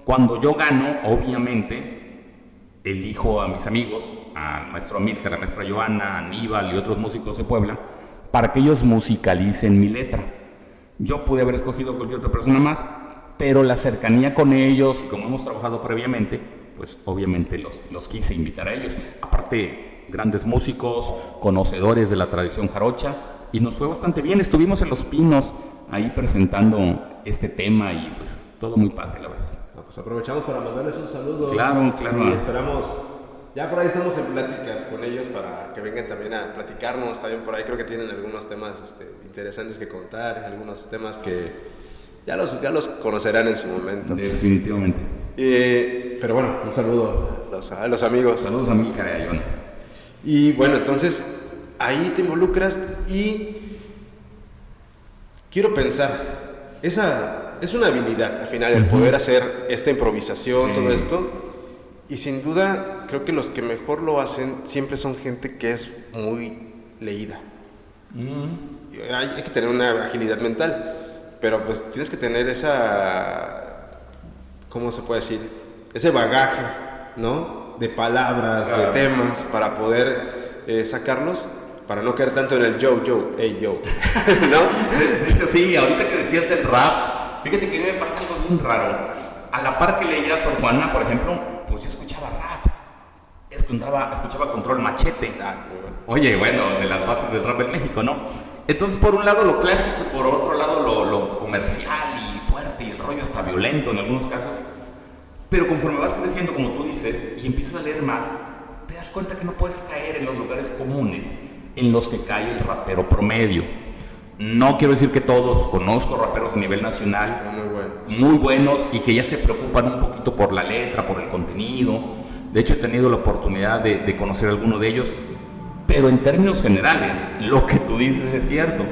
Cuando yo gano, obviamente, elijo a mis amigos, al maestro Amílcar, a la maestra Joana, a Aníbal y otros músicos de Puebla, para que ellos musicalicen mi letra. Yo pude haber escogido cualquier otra persona más, pero la cercanía con ellos y como hemos trabajado previamente, pues obviamente los quise invitar a ellos. Aparte, grandes músicos, conocedores de la tradición jarocha, y nos fue bastante bien. Estuvimos en Los Pinos ahí presentando este tema y pues todo muy padre, la verdad. Pues aprovechamos para mandarles un saludo. Claro. Y esperamos, ya por ahí estamos en pláticas con ellos para que vengan también a platicarnos. También por ahí creo que tienen algunos temas interesantes que contar, algunos temas que ya los conocerán en su momento. Definitivamente. Pero bueno, un saludo a los amigos. Saludos a Amílcar y a Joana. Y bueno, entonces ahí te involucras y quiero pensar, esa es una habilidad al final el poder hacer esta improvisación, sí. Todo esto, y sin duda creo que los que mejor lo hacen siempre son gente que es muy leída. Hay que tener una agilidad mental, pero pues tienes que tener esa, ¿cómo se puede decir? Ese bagaje, ¿no? De palabras, claro. De temas para poder sacarlos, para no caer tanto en el yo, hey yo, ¿no? De hecho sí, ahorita que decías del rap, fíjate que a mí me pasa algo bien raro. A la par que leía a Sor Juana, por ejemplo, pues yo escuchaba rap, escuchaba Control Machete. Oye, bueno, de las bases del rap en México, ¿no? Entonces por un lado lo clásico, por otro lado lo comercial y fuerte, y el rollo hasta violento en algunos casos. Pero conforme vas creciendo, como tú dices, y empiezas a leer más, te das cuenta que no puedes caer en los lugares comunes en los que cae el rapero promedio. No quiero decir que todos, conozco raperos a nivel nacional muy buenos y que ya se preocupan un poquito por la letra, por el contenido. De hecho he tenido la oportunidad de conocer a alguno de ellos, pero en términos generales, lo que tú dices es cierto.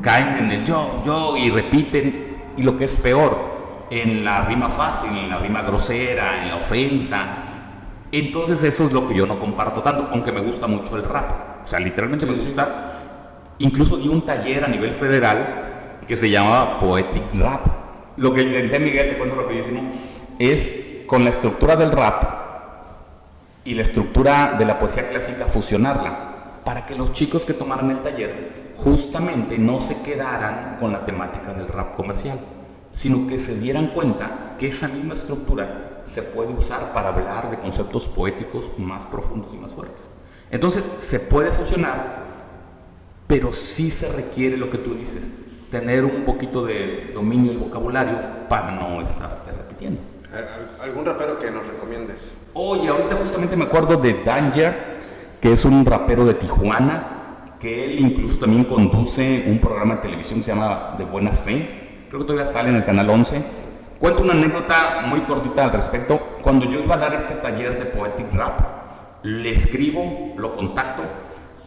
Caen en el yo y repiten, y lo que es peor, en la rima fácil, en la rima grosera, en la ofensa. Entonces eso es lo que yo no comparto tanto, aunque me gusta mucho el rap. O sea, literalmente me gusta. Incluso di un taller a nivel federal que se llamaba Poetic Rap. Lo que intenté, Miguel, te cuento rapidísimo, es con la estructura del rap y la estructura de la poesía clásica fusionarla, para que los chicos que tomaran el taller justamente no se quedaran con la temática del rap comercial, sino que se dieran cuenta que esa misma estructura se puede usar para hablar de conceptos poéticos más profundos y más fuertes. Entonces se puede fusionar, pero sí se requiere lo que tú dices, tener un poquito de dominio del vocabulario para no estar repitiendo. ¿Algún rapero que nos recomiendes? Oye, ahorita justamente me acuerdo de Danger, que es un rapero de Tijuana, que él incluso también conduce un programa de televisión que se llama De Buena Fe, creo que todavía sale en el Canal 11. Cuento una anécdota muy cortita al respecto. Cuando yo iba a dar este taller de Poetic Rap, le escribo, lo contacto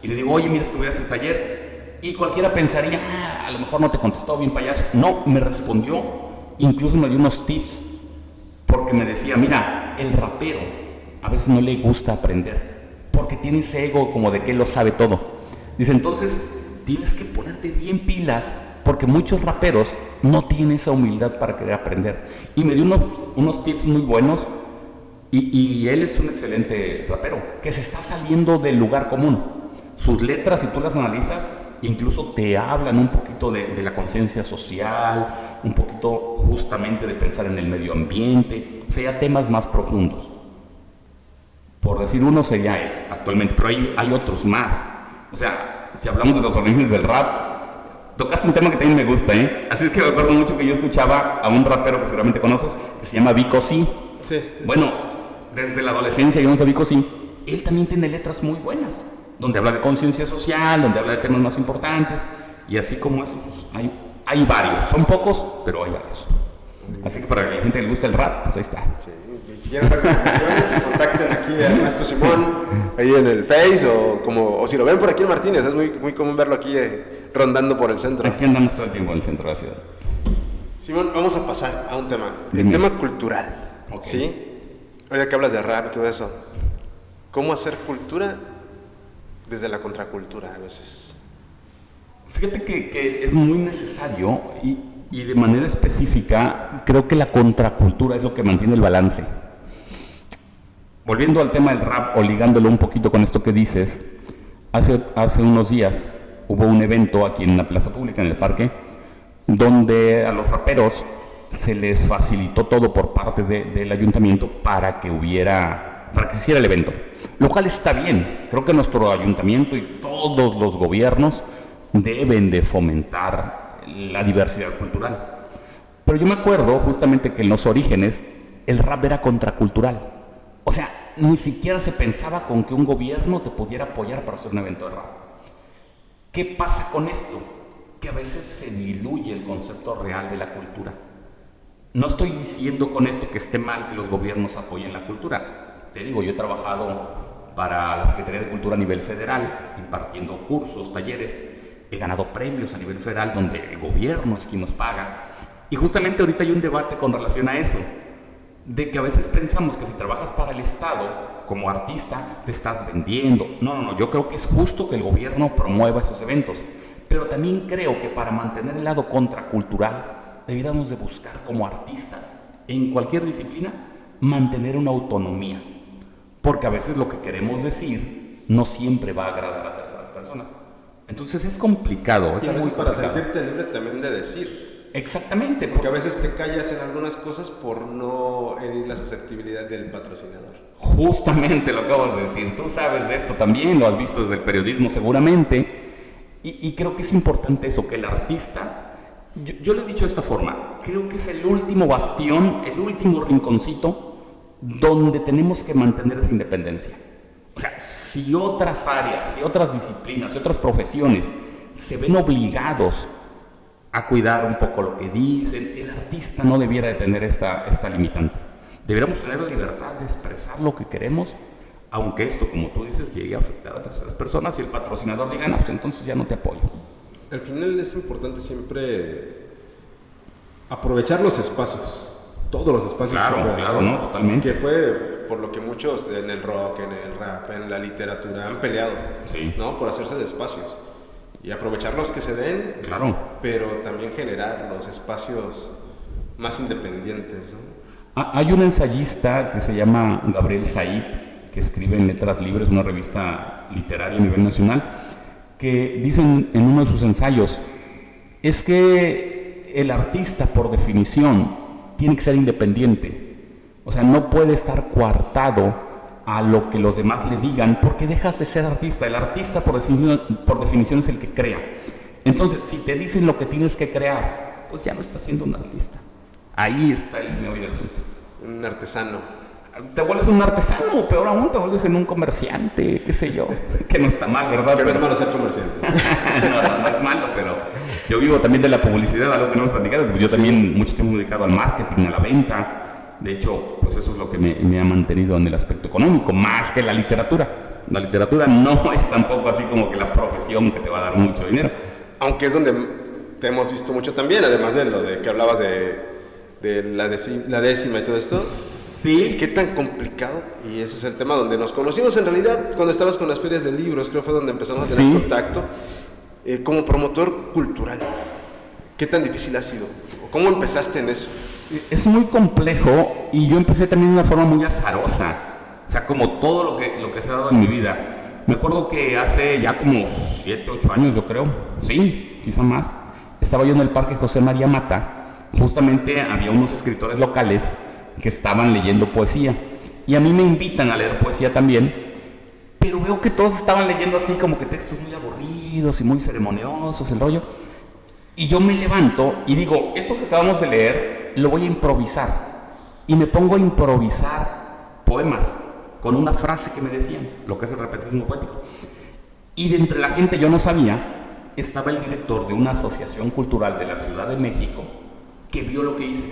y le digo, oye, mira, es que voy a hacer taller. Y cualquiera pensaría, a lo mejor no te contestó bien, payaso. No, me respondió, incluso me dio unos tips, porque me decía, mira, el rapero a veces no le gusta aprender, porque tiene ese ego como de que él lo sabe todo. Dice, entonces tienes que ponerte bien pilas, porque muchos raperos no tienen esa humildad para querer aprender. Y me dio unos tips muy buenos, y él es un excelente rapero, que se está saliendo del lugar común. Sus letras, si tú las analizas, incluso te hablan un poquito de la conciencia social, un poquito justamente de pensar en el medio ambiente, o sea, temas más profundos. Por decir uno sería él actualmente, pero hay otros más. O sea, si hablamos de los orígenes del rap, tocaste un tema que también me gusta, ¿eh? Así es que me acuerdo mucho que yo escuchaba a un rapero que seguramente conoces, que se llama Vico C. Sí. Bueno, desde la adolescencia yo no sabía Vico C. Él también tiene letras muy buenas, donde habla de conciencia social, donde habla de temas más importantes, Y así como eso, pues, hay varios. Son pocos, pero hay varios. Así que para la gente que le gusta el rap, pues ahí está. Sí, si quieren ver transmisiones, contacten aquí al maestro Simón, ahí en el Face, o si lo ven por aquí en Martínez, es muy, muy común verlo aquí rondando por el centro. Aquí andamos todo el tiempo en el centro de la ciudad. Simón, vamos a pasar a un tema, Dime. el tema cultural, Okay. ¿sí? Ahora que hablas de rap y todo eso, ¿cómo hacer cultura desde la contracultura a veces? Fíjate que es muy necesario y de manera específica creo que la contracultura es lo que mantiene el balance. Volviendo al tema del rap o ligándolo un poquito con esto que dices, hace unos días hubo un evento aquí en la plaza pública, en el parque, donde a los raperos se les facilitó todo por parte del ayuntamiento para que se hiciera el evento, lo cual está bien. Creo que nuestro ayuntamiento y todos los gobiernos deben de fomentar la diversidad cultural. Pero yo me acuerdo justamente que en los orígenes el rap era contracultural. O sea, ni siquiera se pensaba con que un gobierno te pudiera apoyar para hacer un evento de rap. ¿Qué pasa con esto? Que a veces se diluye el concepto real de la cultura. No estoy diciendo con esto que esté mal que los gobiernos apoyen la cultura. Te digo, yo he trabajado para la Secretaría de Cultura a nivel federal, impartiendo cursos, talleres. He ganado premios a nivel federal donde el gobierno es quien nos paga. Y justamente ahorita hay un debate con relación a eso, de que a veces pensamos que si trabajas para el Estado, como artista, te estás vendiendo. No, yo creo que es justo que el gobierno promueva esos eventos. Pero también creo que para mantener el lado contracultural, debiéramos de buscar como artistas, en cualquier disciplina, mantener una autonomía. Porque a veces lo que queremos decir no siempre va a agradar a terceras personas. Entonces es complicado. Y a veces para sentirte libre también de decir. Exactamente. Porque a veces te callas en algunas cosas por no herir la susceptibilidad del patrocinador. Justamente lo acabas de decir. Tú sabes de esto también, lo has visto desde el periodismo seguramente. Y creo que es importante eso, que el artista... Yo lo he dicho de esta forma, creo que es el último bastión, el último rinconcito donde tenemos que mantener esa independencia. O sea, si otras áreas, si otras disciplinas, si otras profesiones se ven obligados a cuidar un poco lo que dicen, el artista no debiera de tener esta limitante. Deberíamos tener la libertad de expresar lo que queremos, aunque esto, como tú dices, llegue a afectar a terceras personas y el patrocinador diga, no, pues entonces ya no te apoyo. Al final es importante siempre aprovechar los espacios, todos los espacios. Claro, ¿no? Totalmente. Que fue por lo que muchos en el rock, en el rap, en la literatura han peleado, sí, ¿no? Por hacerse de espacios. Y aprovechar los que se den, claro, pero también generar los espacios más independientes, ¿no? Hay un ensayista que se llama Gabriel Said, que escribe en Letras Libres, una revista literaria a nivel nacional, que dicen en uno de sus ensayos, es que el artista por definición tiene que ser independiente, o sea, no puede estar coartado a lo que los demás le digan, porque dejas de ser artista. El artista por definición es el que crea. Entonces, si te dicen lo que tienes que crear, pues ya no estás siendo un artista. Ahí está el meollo del asunto. Un artesano. Te vuelves un artesano, o peor aún, te vuelves en un comerciante, qué sé yo, que no está mal, ¿verdad? Que no es malo ser comerciante. no es malo, pero yo vivo también de la publicidad, algo que no hemos platicado, porque yo también mucho tiempo dedicado al marketing, a la venta. De hecho, pues eso es lo que me ha mantenido en el aspecto económico, más que la literatura. La literatura no es tampoco así como que la profesión que te va a dar mucho dinero. Aunque es donde te hemos visto mucho también, además de lo de que hablabas de la décima y todo esto. Sí. Qué tan complicado, y ese es el tema donde nos conocimos en realidad, cuando estabas con las ferias de libros, creo que fue donde empezamos a tener contacto, como promotor cultural. ¿Qué tan difícil ha sido? ¿Cómo empezaste en eso? Es muy complejo y yo empecé también de una forma muy azarosa, o sea, como todo lo que se ha dado en mi vida. Me acuerdo que hace ya como 7, 8 años, yo creo, sí, quizá más, estaba yo en el Parque José María Mata, justamente había unos escritores locales que estaban leyendo poesía, y a mí me invitan a leer poesía también, pero veo que todos estaban leyendo así como que textos muy aburridos y muy ceremoniosos, el rollo, y yo me levanto y digo, esto que acabamos de leer lo voy a improvisar, y me pongo a improvisar poemas con una frase que me decían, lo que es el repetismo poético, y de entre la gente yo no sabía, estaba el director de una asociación cultural de la Ciudad de México que vio lo que hice.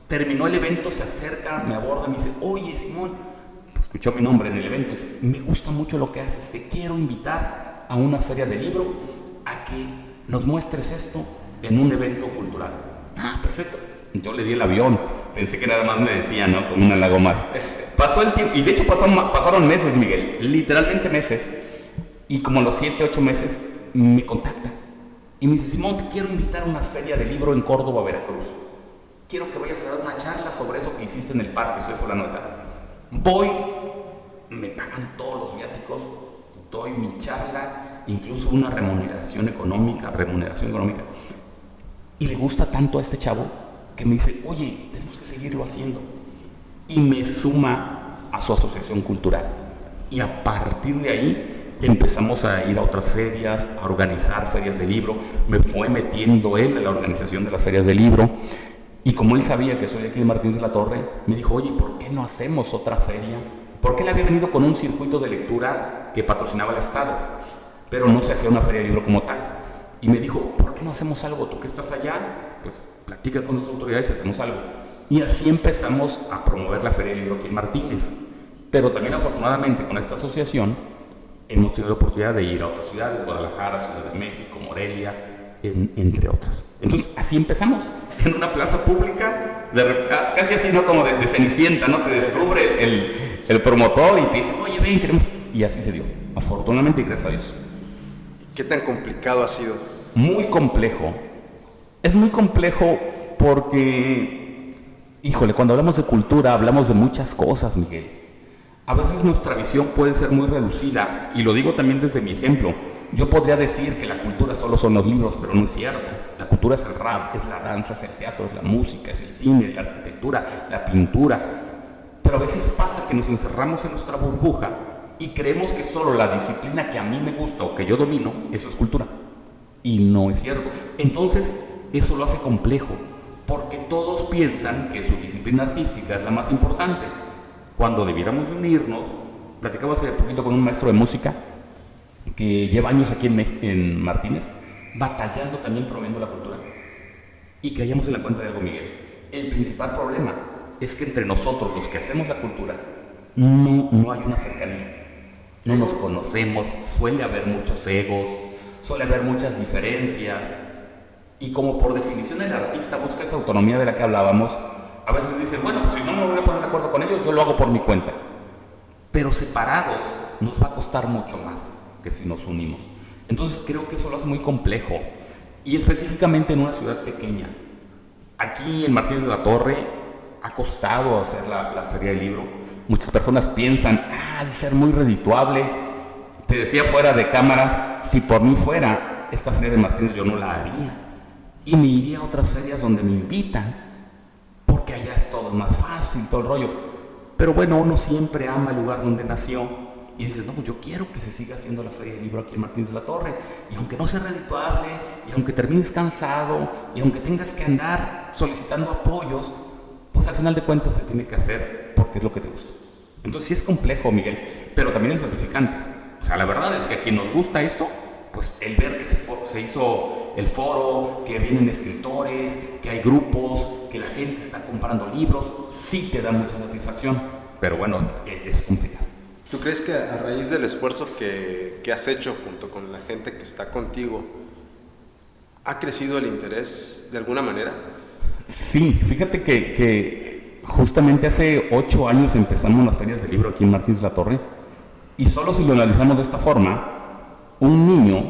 Terminó el evento, se acerca, me aborda y me dice, oye Simón, pues escuchó mi nombre en el evento, dice, me gusta mucho lo que haces, te quiero invitar a una feria de libro a que nos muestres esto en un evento cultural. Ah, perfecto. Yo le di el avión, pensé que nada más me decía, ¿no? Con un halago más. Pasó el tiempo, y de hecho pasaron meses, Miguel, literalmente meses, y como a los 7, 8 meses me contacta y me dice, Simón, te quiero invitar a una feria de libro en Córdoba, Veracruz. Quiero que vayas a dar una charla sobre eso que hiciste en el parque, soy fulanota. Voy, me pagan todos los viáticos, doy mi charla, incluso una remuneración económica, y le gusta tanto a este chavo que me dice, oye, tenemos que seguirlo haciendo, y me suma a su asociación cultural, y a partir de ahí empezamos a ir a otras ferias, a organizar ferias de libro, me fue metiendo él en la organización de las ferias de libro, y como él sabía que soy aquí en Martínez de la Torre, me dijo, oye, ¿por qué no hacemos otra feria? Porque él había venido con un circuito de lectura que patrocinaba el Estado, pero no se hacía una feria de libro como tal. Y me dijo, ¿por qué no hacemos algo? Tú que estás allá, pues platica con las autoridades y hacemos algo. Y así empezamos a promover la feria de libro aquí en Martínez. Pero también afortunadamente con esta asociación hemos tenido la oportunidad de ir a otras ciudades, Guadalajara, Ciudad de México, Morelia, entre otras. Entonces así empezamos, en una plaza pública, casi así, ¿no? Como de Cenicienta, ¿no? Te descubre el promotor y te dice, oye, ven, queremos... Y así se dio, afortunadamente y gracias a Dios. ¿Qué tan complicado ha sido? Muy complejo. Es muy complejo porque, híjole, cuando hablamos de cultura hablamos de muchas cosas, Miguel. A veces nuestra visión puede ser muy reducida, y lo digo también desde mi ejemplo. Yo podría decir que la cultura solo son los libros, pero no es cierto. La cultura es el rap, es la danza, es el teatro, es la música, es el cine, la arquitectura, la pintura. Pero a veces pasa que nos encerramos en nuestra burbuja y creemos que solo la disciplina que a mí me gusta o que yo domino, eso es cultura. Y no es cierto. Entonces, eso lo hace complejo, porque todos piensan que su disciplina artística es la más importante, cuando debiéramos de unirnos. Platicaba hace poquito con un maestro de música que lleva años aquí en Martínez, batallando también promoviendo la cultura. Y caíamos en la cuenta de algo, Miguel. El principal problema es que entre nosotros, los que hacemos la cultura, no hay una cercanía. No nos conocemos, suele haber muchos egos, suele haber muchas diferencias. Y como por definición el artista busca esa autonomía de la que hablábamos, a veces dicen, bueno, pues si no me voy a poner de acuerdo con ellos, yo lo hago por mi cuenta. Pero separados nos va a costar mucho más que si nos unimos. Entonces creo que eso lo hace muy complejo, y específicamente en una ciudad pequeña. Aquí en Martínez de la Torre ha costado hacer la feria del libro. Muchas personas piensan, de ser muy redituable. Te decía fuera de cámaras, si por mí fuera, esta feria de Martínez yo no la haría, y me iría a otras ferias donde me invitan, porque allá es todo más fácil, todo el rollo. Pero bueno, uno siempre ama el lugar donde nació, y dices, no, pues yo quiero que se siga haciendo la feria del libro aquí en Martínez de la Torre, y aunque no sea redituable, y aunque termines cansado, y aunque tengas que andar solicitando apoyos, pues al final de cuentas se tiene que hacer porque es lo que te gusta. Entonces sí es complejo, Miguel, pero también es gratificante. O sea, la verdad es que a quien nos gusta esto, pues el ver que se hizo el foro, que vienen escritores, que hay grupos, que la gente está comprando libros, sí te da mucha satisfacción, pero bueno, es complicado. ¿Tú crees que a raíz del esfuerzo que has hecho junto con la gente que está contigo, ha crecido el interés de alguna manera? Sí, fíjate que justamente hace 8 años empezamos las ferias de libro aquí en Martínez de la Torre, y solo si lo analizamos de esta forma, un niño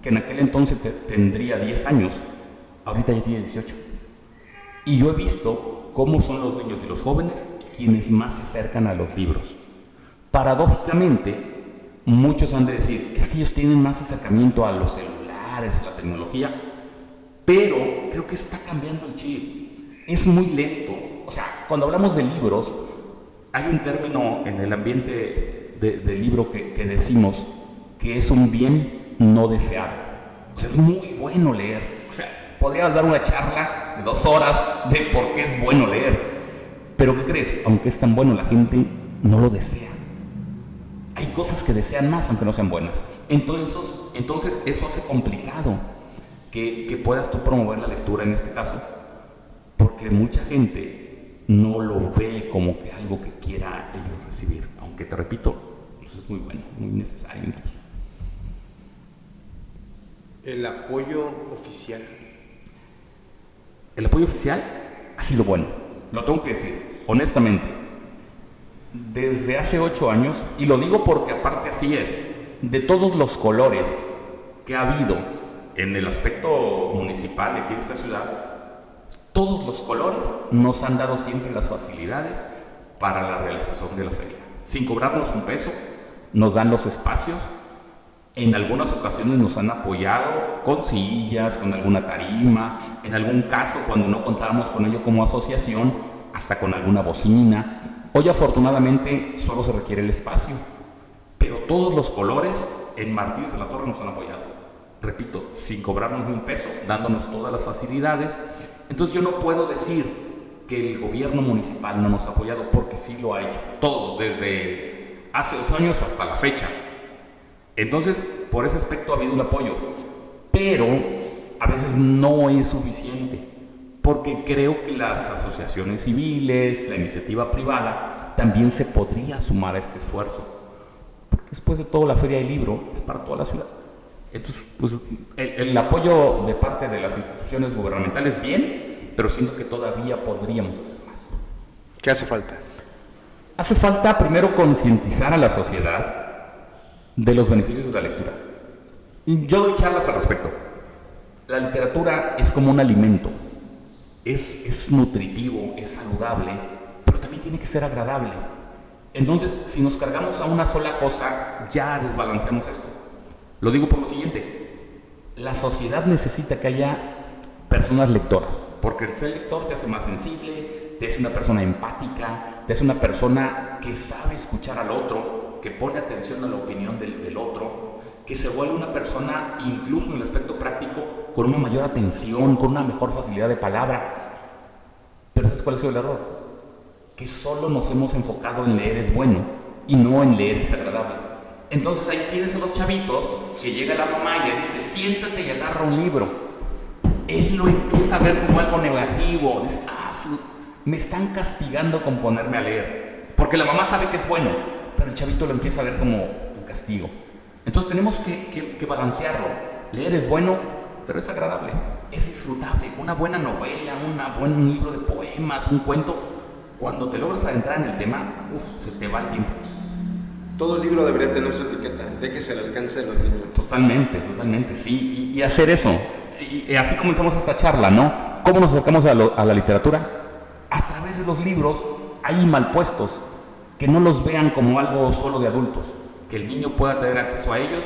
que en aquel entonces tendría 10 años, ahorita ya tiene 18. Y yo he visto cómo son los niños y los jóvenes quienes más se acercan a los libros. Paradójicamente, muchos han de decir, es que ellos tienen más acercamiento a los celulares, a la tecnología, pero creo que está cambiando el chip. Es muy lento. O sea, cuando hablamos de libros, hay un término en el ambiente del libro que decimos que es un bien no deseado. O sea, es muy bueno leer. O sea, podríamos dar una charla de 2 horas de por qué es bueno leer. Pero ¿qué crees? Aunque es tan bueno, la gente no lo desea. Hay cosas que desean más aunque no sean buenas. Entonces Entonces eso hace complicado que puedas tú promover la lectura en este caso, porque mucha gente no lo ve como que algo que quiera ellos recibir, aunque te repito, eso es muy bueno, muy necesario incluso. El apoyo oficial. El apoyo oficial ha sido bueno, lo tengo que decir, honestamente. Desde hace 8 años, y lo digo porque aparte así es, de todos los colores que ha habido en el aspecto municipal de aquí de esta ciudad, todos los colores nos han dado siempre las facilidades para la realización de la feria. Sin cobrarnos un peso, nos dan los espacios. En algunas ocasiones nos han apoyado con sillas, con alguna tarima, en algún caso cuando no contábamos con ello como asociación, hasta con alguna bocina. Hoy afortunadamente solo se requiere el espacio, pero todos los colores en Martínez de la Torre nos han apoyado. Repito, sin cobrarnos ni un peso, dándonos todas las facilidades. Entonces yo no puedo decir que el gobierno municipal no nos ha apoyado, porque sí lo ha hecho, todos, desde hace 8 años hasta la fecha. Entonces, por ese aspecto ha habido un apoyo, pero a veces no es suficiente, porque creo que las asociaciones civiles, la iniciativa privada, también se podría sumar a este esfuerzo, porque después de todo la Feria del Libro es para toda la ciudad. Entonces, pues, el apoyo de parte de las instituciones gubernamentales bien, pero siento que todavía podríamos hacer más. ¿Qué hace falta? Hace falta primero concientizar a la sociedad de los beneficios de la lectura. Yo doy charlas al respecto. La literatura es como un alimento. Es nutritivo, es saludable, pero también tiene que ser agradable. Entonces, si nos cargamos a una sola cosa, ya desbalanceamos esto. Lo digo por lo siguiente: la sociedad necesita que haya personas lectoras, porque el ser lector te hace más sensible, te hace una persona empática, te hace una persona que sabe escuchar al otro, que pone atención a la opinión del otro, que se vuelve una persona, incluso en el aspecto práctico, con una mayor atención, con una mejor facilidad de palabra. Pero ¿sabes cuál ha sido el error? Que solo nos hemos enfocado en leer es bueno y no en leer es agradable. Entonces ahí tienes a los chavitos que llega la mamá y le dice: siéntate y agarra un libro. Él lo empieza a ver como algo negativo. Dice: me están castigando con ponerme a leer. Porque la mamá sabe que es bueno, pero el chavito lo empieza a ver como un castigo. Entonces tenemos que balancearlo. Leer es bueno, pero es agradable, es disfrutable. Una buena novela, un libro de poemas, un cuento, cuando te logras adentrar en el tema, se te va el tiempo. Todo libro debería tener su etiqueta, de que se le alcance a los niños. Totalmente, sí. Y hacer eso. Y así comenzamos esta charla, ¿no? ¿Cómo nos acercamos a la literatura? A través de los libros ahí mal puestos, que no los vean como algo solo de adultos, que el niño pueda tener acceso a ellos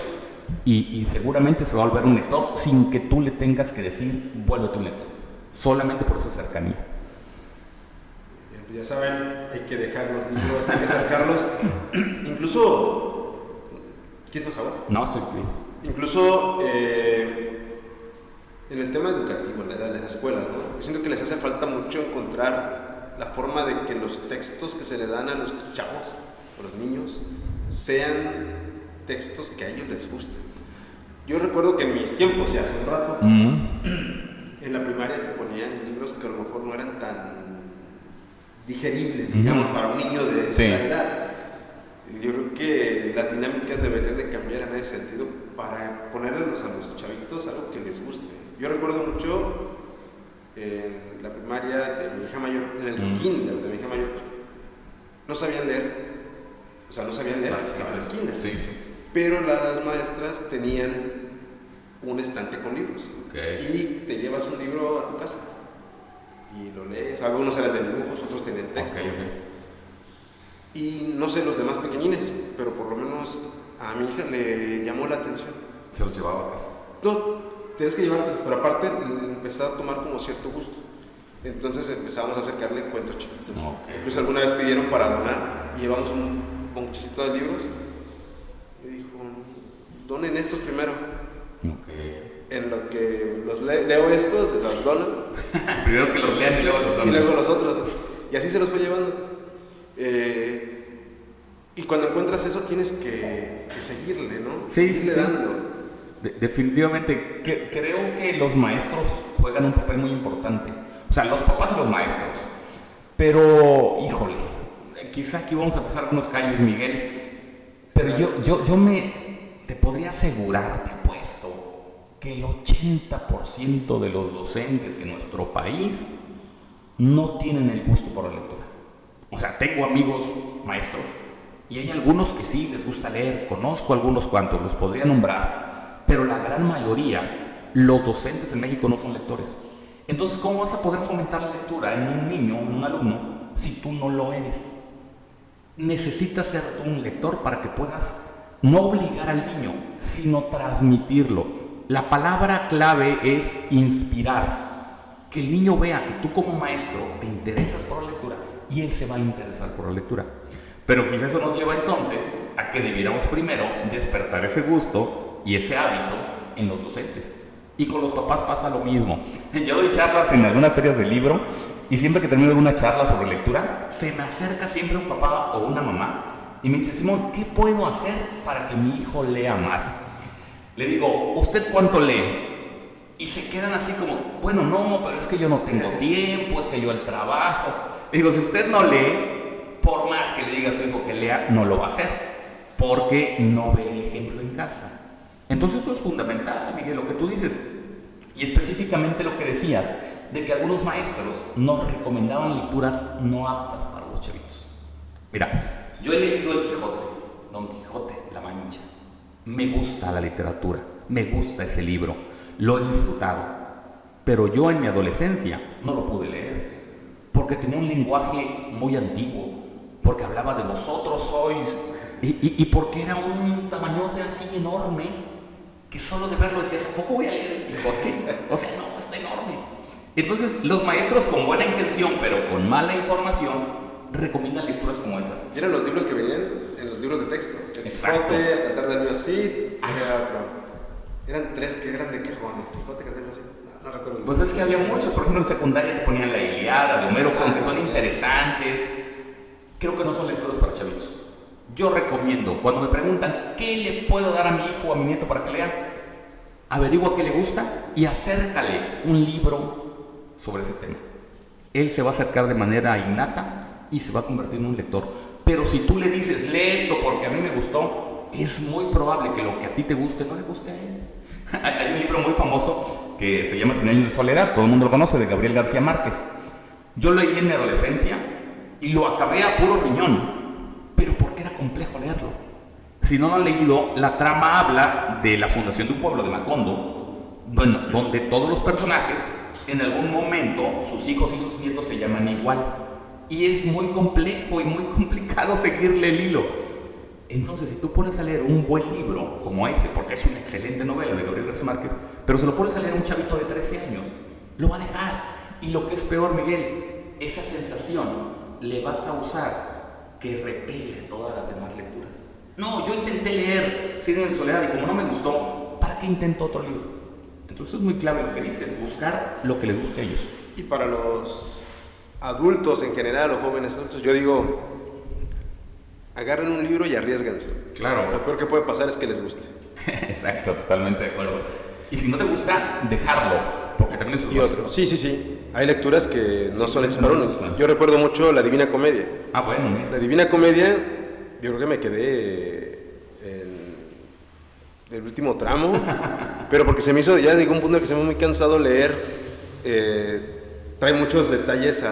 y seguramente se va a volver un lector sin que tú le tengas que decir: vuélvete un lector, solamente por esa cercanía. Ya saben, hay que dejar los libros, hay que acercarlos. Incluso, ¿quieres más agua? No, sí. Incluso en el tema educativo, en las escuelas, ¿no? Yo siento que les hace falta mucho encontrar la forma de que los textos que se le dan a los chavos, a los niños, sean textos que a ellos les gusten. Yo recuerdo que en mis tiempos, ya hace un rato, en la primaria te ponían libros que a lo mejor no eran tan digeribles, digamos, para un niño de esa edad. Yo creo que las dinámicas deberían de cambiar en ese sentido para ponerles a los chavitos algo que les guste. Yo recuerdo mucho en la primaria de mi hija mayor, en el kinder de mi hija mayor, no sabían leer, estaban en el kinder, pero las maestras tenían un estante con libros, y te llevas un libro a tu casa y lo lees. Algunos eran de dibujos, otros tenían texto. Y no sé los demás pequeñines, pero por lo menos a mi hija le llamó la atención. ¿Se los llevaba a casa? No, tienes que llevártelos, pero aparte empezó a tomar como cierto gusto. Entonces empezamos a acercarle cuentos chiquitos. Incluso alguna vez pidieron para donar y llevamos un bonchecito de libros y dijo: donen estos primero. En lo que los leo estos, los donan. Primero que los lean y luego los donan. Y luego los otros. Y así se los fue llevando. Y cuando encuentras eso tienes que seguirle, ¿no? Sí. Dando. Definitivamente, creo que los maestros juegan un papel muy importante. O sea, los papás y los maestros. Pero, híjole, quizá aquí vamos a pasar unos callos, Miguel. Pero te podría asegurar, te apuesto, que el 80% de los docentes en nuestro país no tienen el gusto por la lectura. O sea, tengo amigos maestros y hay algunos que sí les gusta leer, conozco algunos cuantos, los podría nombrar, pero la gran mayoría, los docentes en México no son lectores. Entonces, ¿cómo vas a poder fomentar la lectura en un niño, en un alumno, si tú no lo eres? Necesitas ser un lector para que puedas no obligar al niño, sino transmitirlo. La palabra clave es inspirar. Que el niño vea que tú como maestro te interesas por la lectura y él se va a interesar por la lectura. Pero quizás eso nos lleva entonces a que debiéramos primero despertar ese gusto y ese hábito en los docentes. Y con los papás pasa lo mismo. Yo doy charlas en algunas ferias de libro y siempre que termino alguna charla sobre lectura, se me acerca siempre un papá o una mamá y me dice: Simón, ¿qué puedo hacer para que mi hijo lea más? Le digo: ¿usted cuánto lee? Y se quedan así como: bueno, no, pero es que yo no tengo tiempo, es que yo el trabajo. Le digo: si usted no lee, por más que le diga a su hijo que lea, no lo va a hacer, porque no ve el ejemplo en casa. Entonces eso es fundamental, Miguel, lo que tú dices. Y específicamente lo que decías, de que algunos maestros nos recomendaban lecturas no aptas para los chavitos. Mira, yo he leído El Quijote, Don Quijote, La Mancha. Me gusta la literatura, me gusta ese libro, lo he disfrutado. Pero yo en mi adolescencia no lo pude leer, porque tenía un lenguaje muy antiguo, porque hablaba de vosotros sois, y porque era un tamañote así enorme, que solo de verlo decías: ¿a poco voy a leer El Quijote? O sea, no, está enorme. Entonces, los maestros con buena intención, pero con mala información, recomiendan lecturas como esa. Eran los libros que venían en los libros de texto. El Quijote, El Cantar del Niño Cid, era otro. Eran tres que eran de Quijón. El Quijote, Cantar del Niño Cid. No recuerdo. Pues es que había muchos. Por ejemplo, en secundaria te ponían la Ilíada de Homero, que son interesantes. Creo que no son lecturas para chavitos. Yo recomiendo, cuando me preguntan ¿qué le puedo dar a mi hijo o a mi nieto para que lea? Averigua qué le gusta y acércale un libro sobre ese tema. Él se va a acercar de manera innata y se va a convertir en un lector. Pero si tú le dices: lee esto porque a mí me gustó, es muy probable que lo que a ti te guste no le guste a él. Hay un libro muy famoso que se llama Cien años de soledad, todo el mundo lo conoce, de Gabriel García Márquez. Yo lo leí en mi adolescencia y lo acabé a puro riñón, pero porque era complejo leerlo. Si no lo han leído, la trama habla de la fundación de un pueblo de Macondo, donde todos los personajes, en algún momento, sus hijos y sus nietos se llaman igual. Y es muy complejo y muy complicado seguirle el hilo. Entonces, si tú pones a leer un buen libro como ese, porque es una excelente novela de Gabriel García Márquez, pero se lo pones a leer a un chavito de 13 años, lo va a dejar. Y lo que es peor, Miguel, esa sensación le va a causar que repele todas las demás lecturas. No, yo intenté leer Cien años de soledad y como no me gustó, ¿para qué intento otro libro? Entonces es muy clave lo que dices, buscar lo que les guste a ellos. Y para los adultos en general, o jóvenes adultos, yo digo: agarren un libro y arriésganse. Claro. Lo peor que puede pasar es que les guste. Exacto, totalmente de acuerdo. Y si no te gusta, dejarlo, porque también es y otro. Sí. Hay lecturas que no son hechas para uno. Yo recuerdo mucho La Divina Comedia. Ah, bueno, mira. La Divina Comedia, yo creo que me quedé en el último tramo, pero porque se me hizo, ya llegó un punto en que se me hizo muy cansado leer. Trae muchos detalles,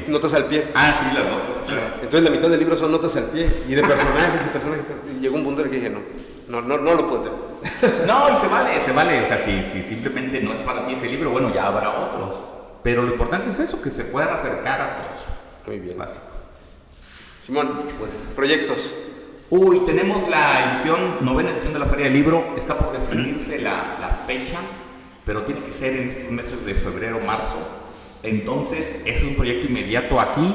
notas al pie. Ah, sí, las notas, claro. Entonces la mitad del libro son notas al pie, y de personajes y llegó un punto en el que dije: no lo puedo tener. No, y se vale. O sea, si simplemente no es para ti ese libro, bueno, ya habrá otros. Pero lo importante es eso, que se puedan acercar a todos. Muy bien. Básico. Simón, pues, proyectos. Tenemos la novena edición de la Feria del Libro. Está por definirse la fecha, pero tiene que ser en estos meses de febrero, marzo. Entonces, es un proyecto inmediato aquí.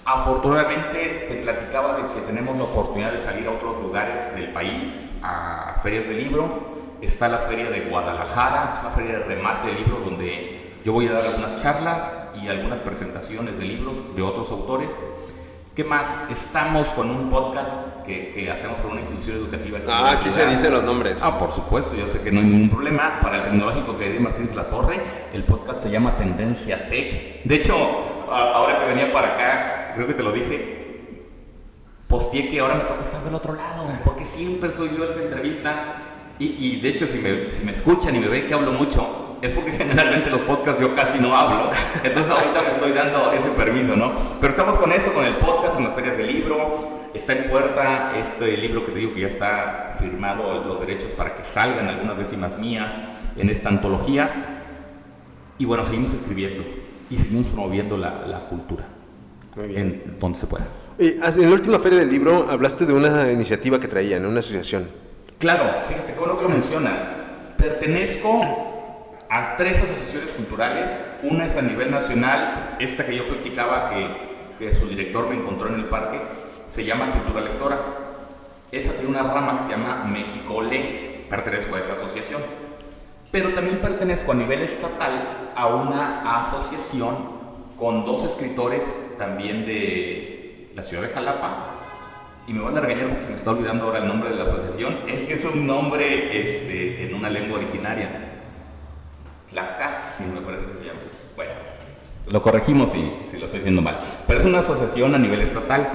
Afortunadamente, te platicaba de que tenemos la oportunidad de salir a otros lugares del país, a ferias de libro. Está la Feria de Guadalajara, es una feria de remate de libros donde yo voy a dar algunas charlas y algunas presentaciones de libros de otros autores, ¿Qué más? Estamos con un podcast que hacemos con una institución educativa. Aquí se dicen los nombres. Por supuesto, yo sé que no hay ningún problema. Para el tecnológico que de Martínez de la Torre, el podcast se llama Tendencia Tech. De hecho, ahora que venía para acá, creo que te lo dije, posteé que ahora me toca estar del otro lado, porque siempre soy yo el que entrevista. Y de hecho, si me escuchan y me ven que hablo mucho, es porque generalmente los podcasts yo casi no hablo, entonces ahorita me estoy dando ese permiso, ¿no? Pero estamos con eso, con el podcast, con las ferias del libro, está en puerta este libro que te digo que ya está firmado los derechos para que salgan algunas décimas mías en esta antología, y bueno, seguimos escribiendo y seguimos promoviendo la cultura. Muy bien. En donde se pueda. En la última feria del libro hablaste de una iniciativa que traían, una asociación. Claro, fíjate, qué bueno que lo mencionas. Pertenezco a 3 asociaciones culturales. Una es a nivel nacional, esta que yo practicaba, que su director me encontró en el parque, se llama Cultura Lectora. Esa tiene una rama que se llama Mexicole, pertenezco a esa asociación. Pero también pertenezco a nivel estatal a una asociación con 2 escritores también de la ciudad de Jalapa. Y me van a regañar porque se me está olvidando ahora el nombre de la asociación. Es que es un nombre en una lengua originaria. Tlacaxi, me parece que se llama. Bueno, lo corregimos si lo estoy diciendo mal. Pero es una asociación a nivel estatal.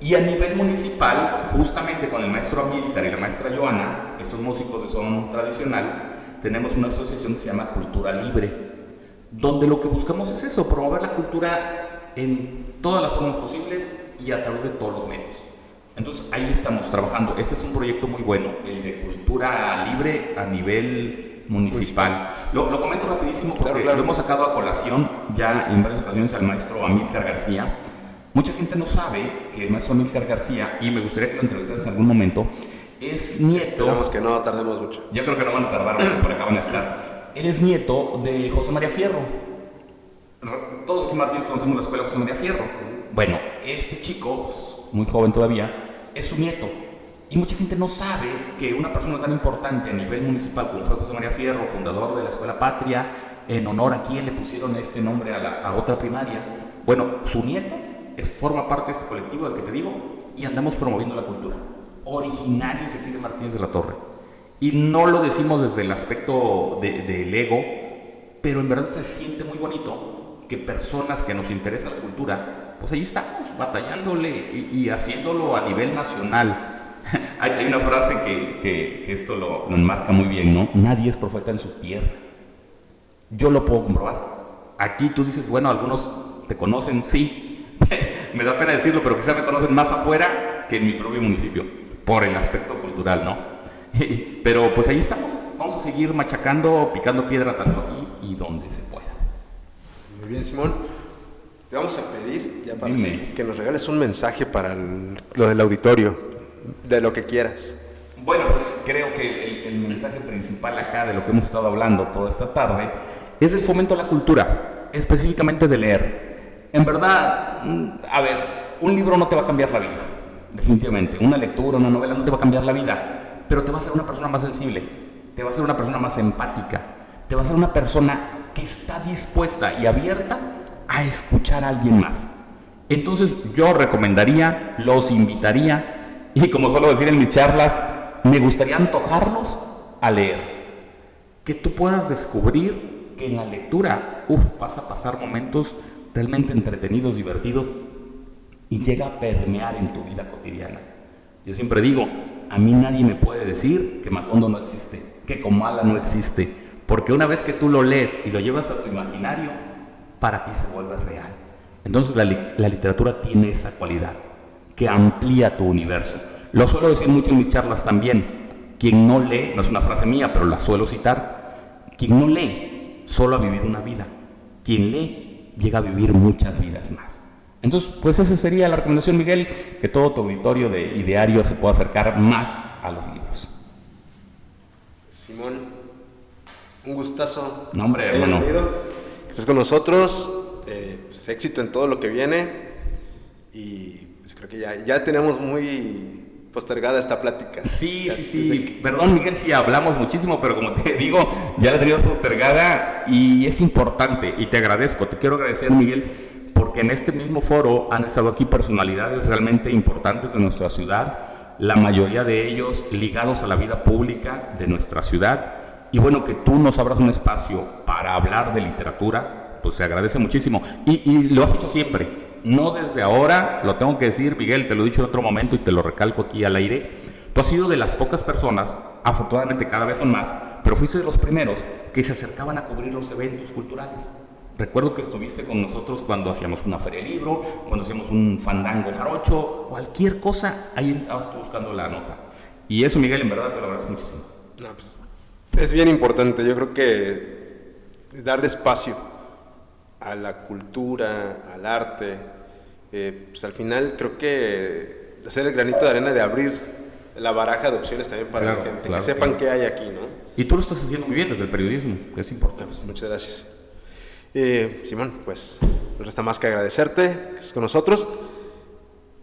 Y a nivel municipal, justamente con el maestro Amílcar y la maestra Joana, estos músicos de son tradicional, tenemos una asociación que se llama Cultura Libre, donde lo que buscamos es eso, promover la cultura en todas las formas posibles y a través de todos los medios. Entonces ahí estamos trabajando. Este es un proyecto muy bueno, el de Cultura Libre a nivel municipal. Lo comento rapidísimo porque lo hemos sacado a colación ya en varias ocasiones al maestro Amílcar García. Mucha gente no sabe que el maestro Amílcar García, y me gustaría que lo entrevistaras en algún momento, es nieto... Esperamos que no tardemos mucho. Yo creo que no van a tardar mucho, por acá van a estar. Él es nieto de José María Fierro. Todos aquí en Martínez conocemos la escuela José María Fierro. Bueno, este chico, pues, muy joven todavía, es su nieto. Y mucha gente no sabe que una persona tan importante a nivel municipal como fue José María Fierro, fundador de la Escuela Patria, en honor a quien le pusieron este nombre a otra primaria. Bueno, su nieto forma parte de este colectivo del que te digo y andamos promoviendo la cultura. Originarios de aquí de Martínez de la Torre. Y no lo decimos desde el aspecto del ego, pero en verdad se siente muy bonito que personas que nos interesa la cultura, pues ahí estamos batallándole y haciéndolo a nivel nacional. Hay una frase que esto lo enmarca muy bien, ¿no? Nadie es profeta en su tierra. Yo lo puedo comprobar. Aquí tú dices, bueno, algunos te conocen, sí. Me da pena decirlo, pero quizás me conocen más afuera que en mi propio municipio, por el aspecto cultural, ¿no? Pero pues ahí estamos. Vamos a seguir machacando, picando piedra tanto aquí y donde se pueda. Muy bien, Simón. Te vamos a pedir, ya para seguir, que nos regales un mensaje para lo del auditorio, de lo que quieras. Bueno, pues creo que el mensaje principal acá de lo que hemos estado hablando toda esta tarde es el fomento a la cultura, específicamente de leer. En verdad, a ver, un libro no te va a cambiar la vida, definitivamente. Una lectura, una novela no te va a cambiar la vida, pero te va a hacer una persona más sensible, te va a hacer una persona más empática, te va a hacer una persona que está dispuesta y abierta a escuchar a alguien más. Entonces yo recomendaría, los invitaría, y como suelo decir en mis charlas, me gustaría antojarlos a leer. Que tú puedas descubrir que en la lectura, vas a pasar momentos realmente entretenidos, divertidos, y llega a permear en tu vida cotidiana. Yo siempre digo, a mí nadie me puede decir que Macondo no existe, que Comala no existe, porque una vez que tú lo lees y lo llevas a tu imaginario, para ti se vuelve real. Entonces la literatura tiene esa cualidad, que amplía tu universo. Lo suelo decir mucho en mis charlas también. Quien no lee, no es una frase mía, pero la suelo citar, quien no lee solo ha vivido una vida. Quien lee llega a vivir muchas vidas más. Entonces, pues esa sería la recomendación, Miguel, que todo tu auditorio de ideario se pueda acercar más a los libros. Simón, un gustazo. No, hombre, hermano. Que estés con nosotros, pues, éxito en todo lo que viene y pues, creo que ya tenemos muy postergada esta plática. Sí. Perdón, Miguel, si hablamos muchísimo, pero como te digo, ya la teníamos postergada y es importante y te agradezco. Te quiero agradecer, Miguel, porque porque en este mismo foro han estado aquí personalidades realmente importantes de nuestra ciudad, la mayoría de ellos ligados a la vida pública de nuestra ciudad. Y bueno, que tú nos abras un espacio para hablar de literatura, pues se agradece muchísimo. Y lo has hecho siempre, no desde ahora, lo tengo que decir, Miguel, te lo he dicho en otro momento y te lo recalco aquí al aire. Tú has sido de las pocas personas, afortunadamente cada vez son más, pero fuiste de los primeros que se acercaban a cubrir los eventos culturales. Recuerdo que estuviste con nosotros cuando hacíamos una feria de libro, cuando hacíamos un fandango jarocho, cualquier cosa, ahí estabas tú buscando la nota. Y eso, Miguel, en verdad te lo agradezco muchísimo. No, pues, es bien importante, yo creo que darle espacio a la cultura, al arte, pues al final creo que hacer el granito de arena de abrir la baraja de opciones también para la gente, que sepan qué hay aquí, ¿no? Y tú lo estás haciendo muy bien desde el periodismo, que es importante. Pues, muchas gracias. Simón, pues no resta más que agradecerte que estés con nosotros.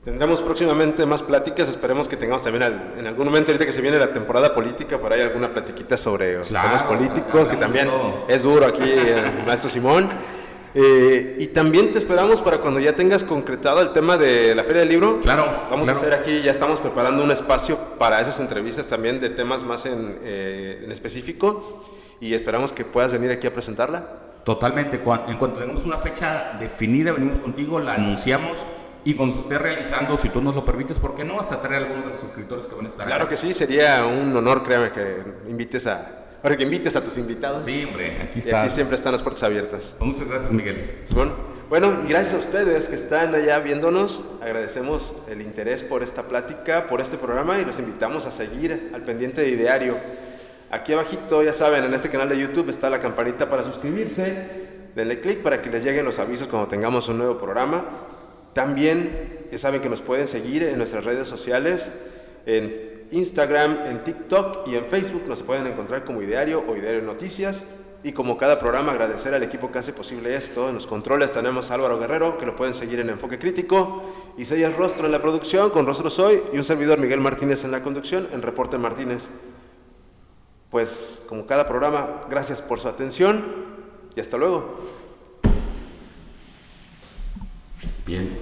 Tendremos próximamente más pláticas, esperemos que tengamos también en algún momento, ahorita que se viene la temporada política, por ahí alguna platiquita sobre temas políticos, que también es duro aquí el maestro Simón. Y también te esperamos para cuando ya tengas concretado el tema de la Feria del Libro. Claro. Vamos a hacer aquí, ya estamos preparando un espacio para esas entrevistas también de temas más en específico, y esperamos que puedas venir aquí a presentarla. Totalmente, en cuanto tengamos una fecha definida, venimos contigo, la anunciamos. Y cuando se esté realizando, si tú nos lo permites, ¿por qué no? Hasta traer a algunos de los escritores que van a estar. Claro que sí, sería un honor, créame, que invites a tus invitados. Sí, hombre, aquí está. Y aquí siempre están las puertas abiertas. Muchas gracias, Miguel. Bueno, y gracias a ustedes que están allá viéndonos. Agradecemos el interés por esta plática, por este programa, y los invitamos a seguir al pendiente de Ideario. Aquí abajito, ya saben, en este canal de YouTube está la campanita para suscribirse. Denle clic para que les lleguen los avisos cuando tengamos un nuevo programa. También ya saben que nos pueden seguir en nuestras redes sociales, en Instagram, en TikTok y en Facebook. Nos pueden encontrar como Ideario o Ideario Noticias. Y como cada programa, agradecer al equipo que hace posible esto. En los controles tenemos a Álvaro Guerrero, que lo pueden seguir en Enfoque Crítico, Isaías Rostro en la producción, con Rostro Soy, y un servidor, Miguel Martínez, en la conducción, en Reporte Martínez. Pues como cada programa, gracias por su atención y hasta luego. Bien.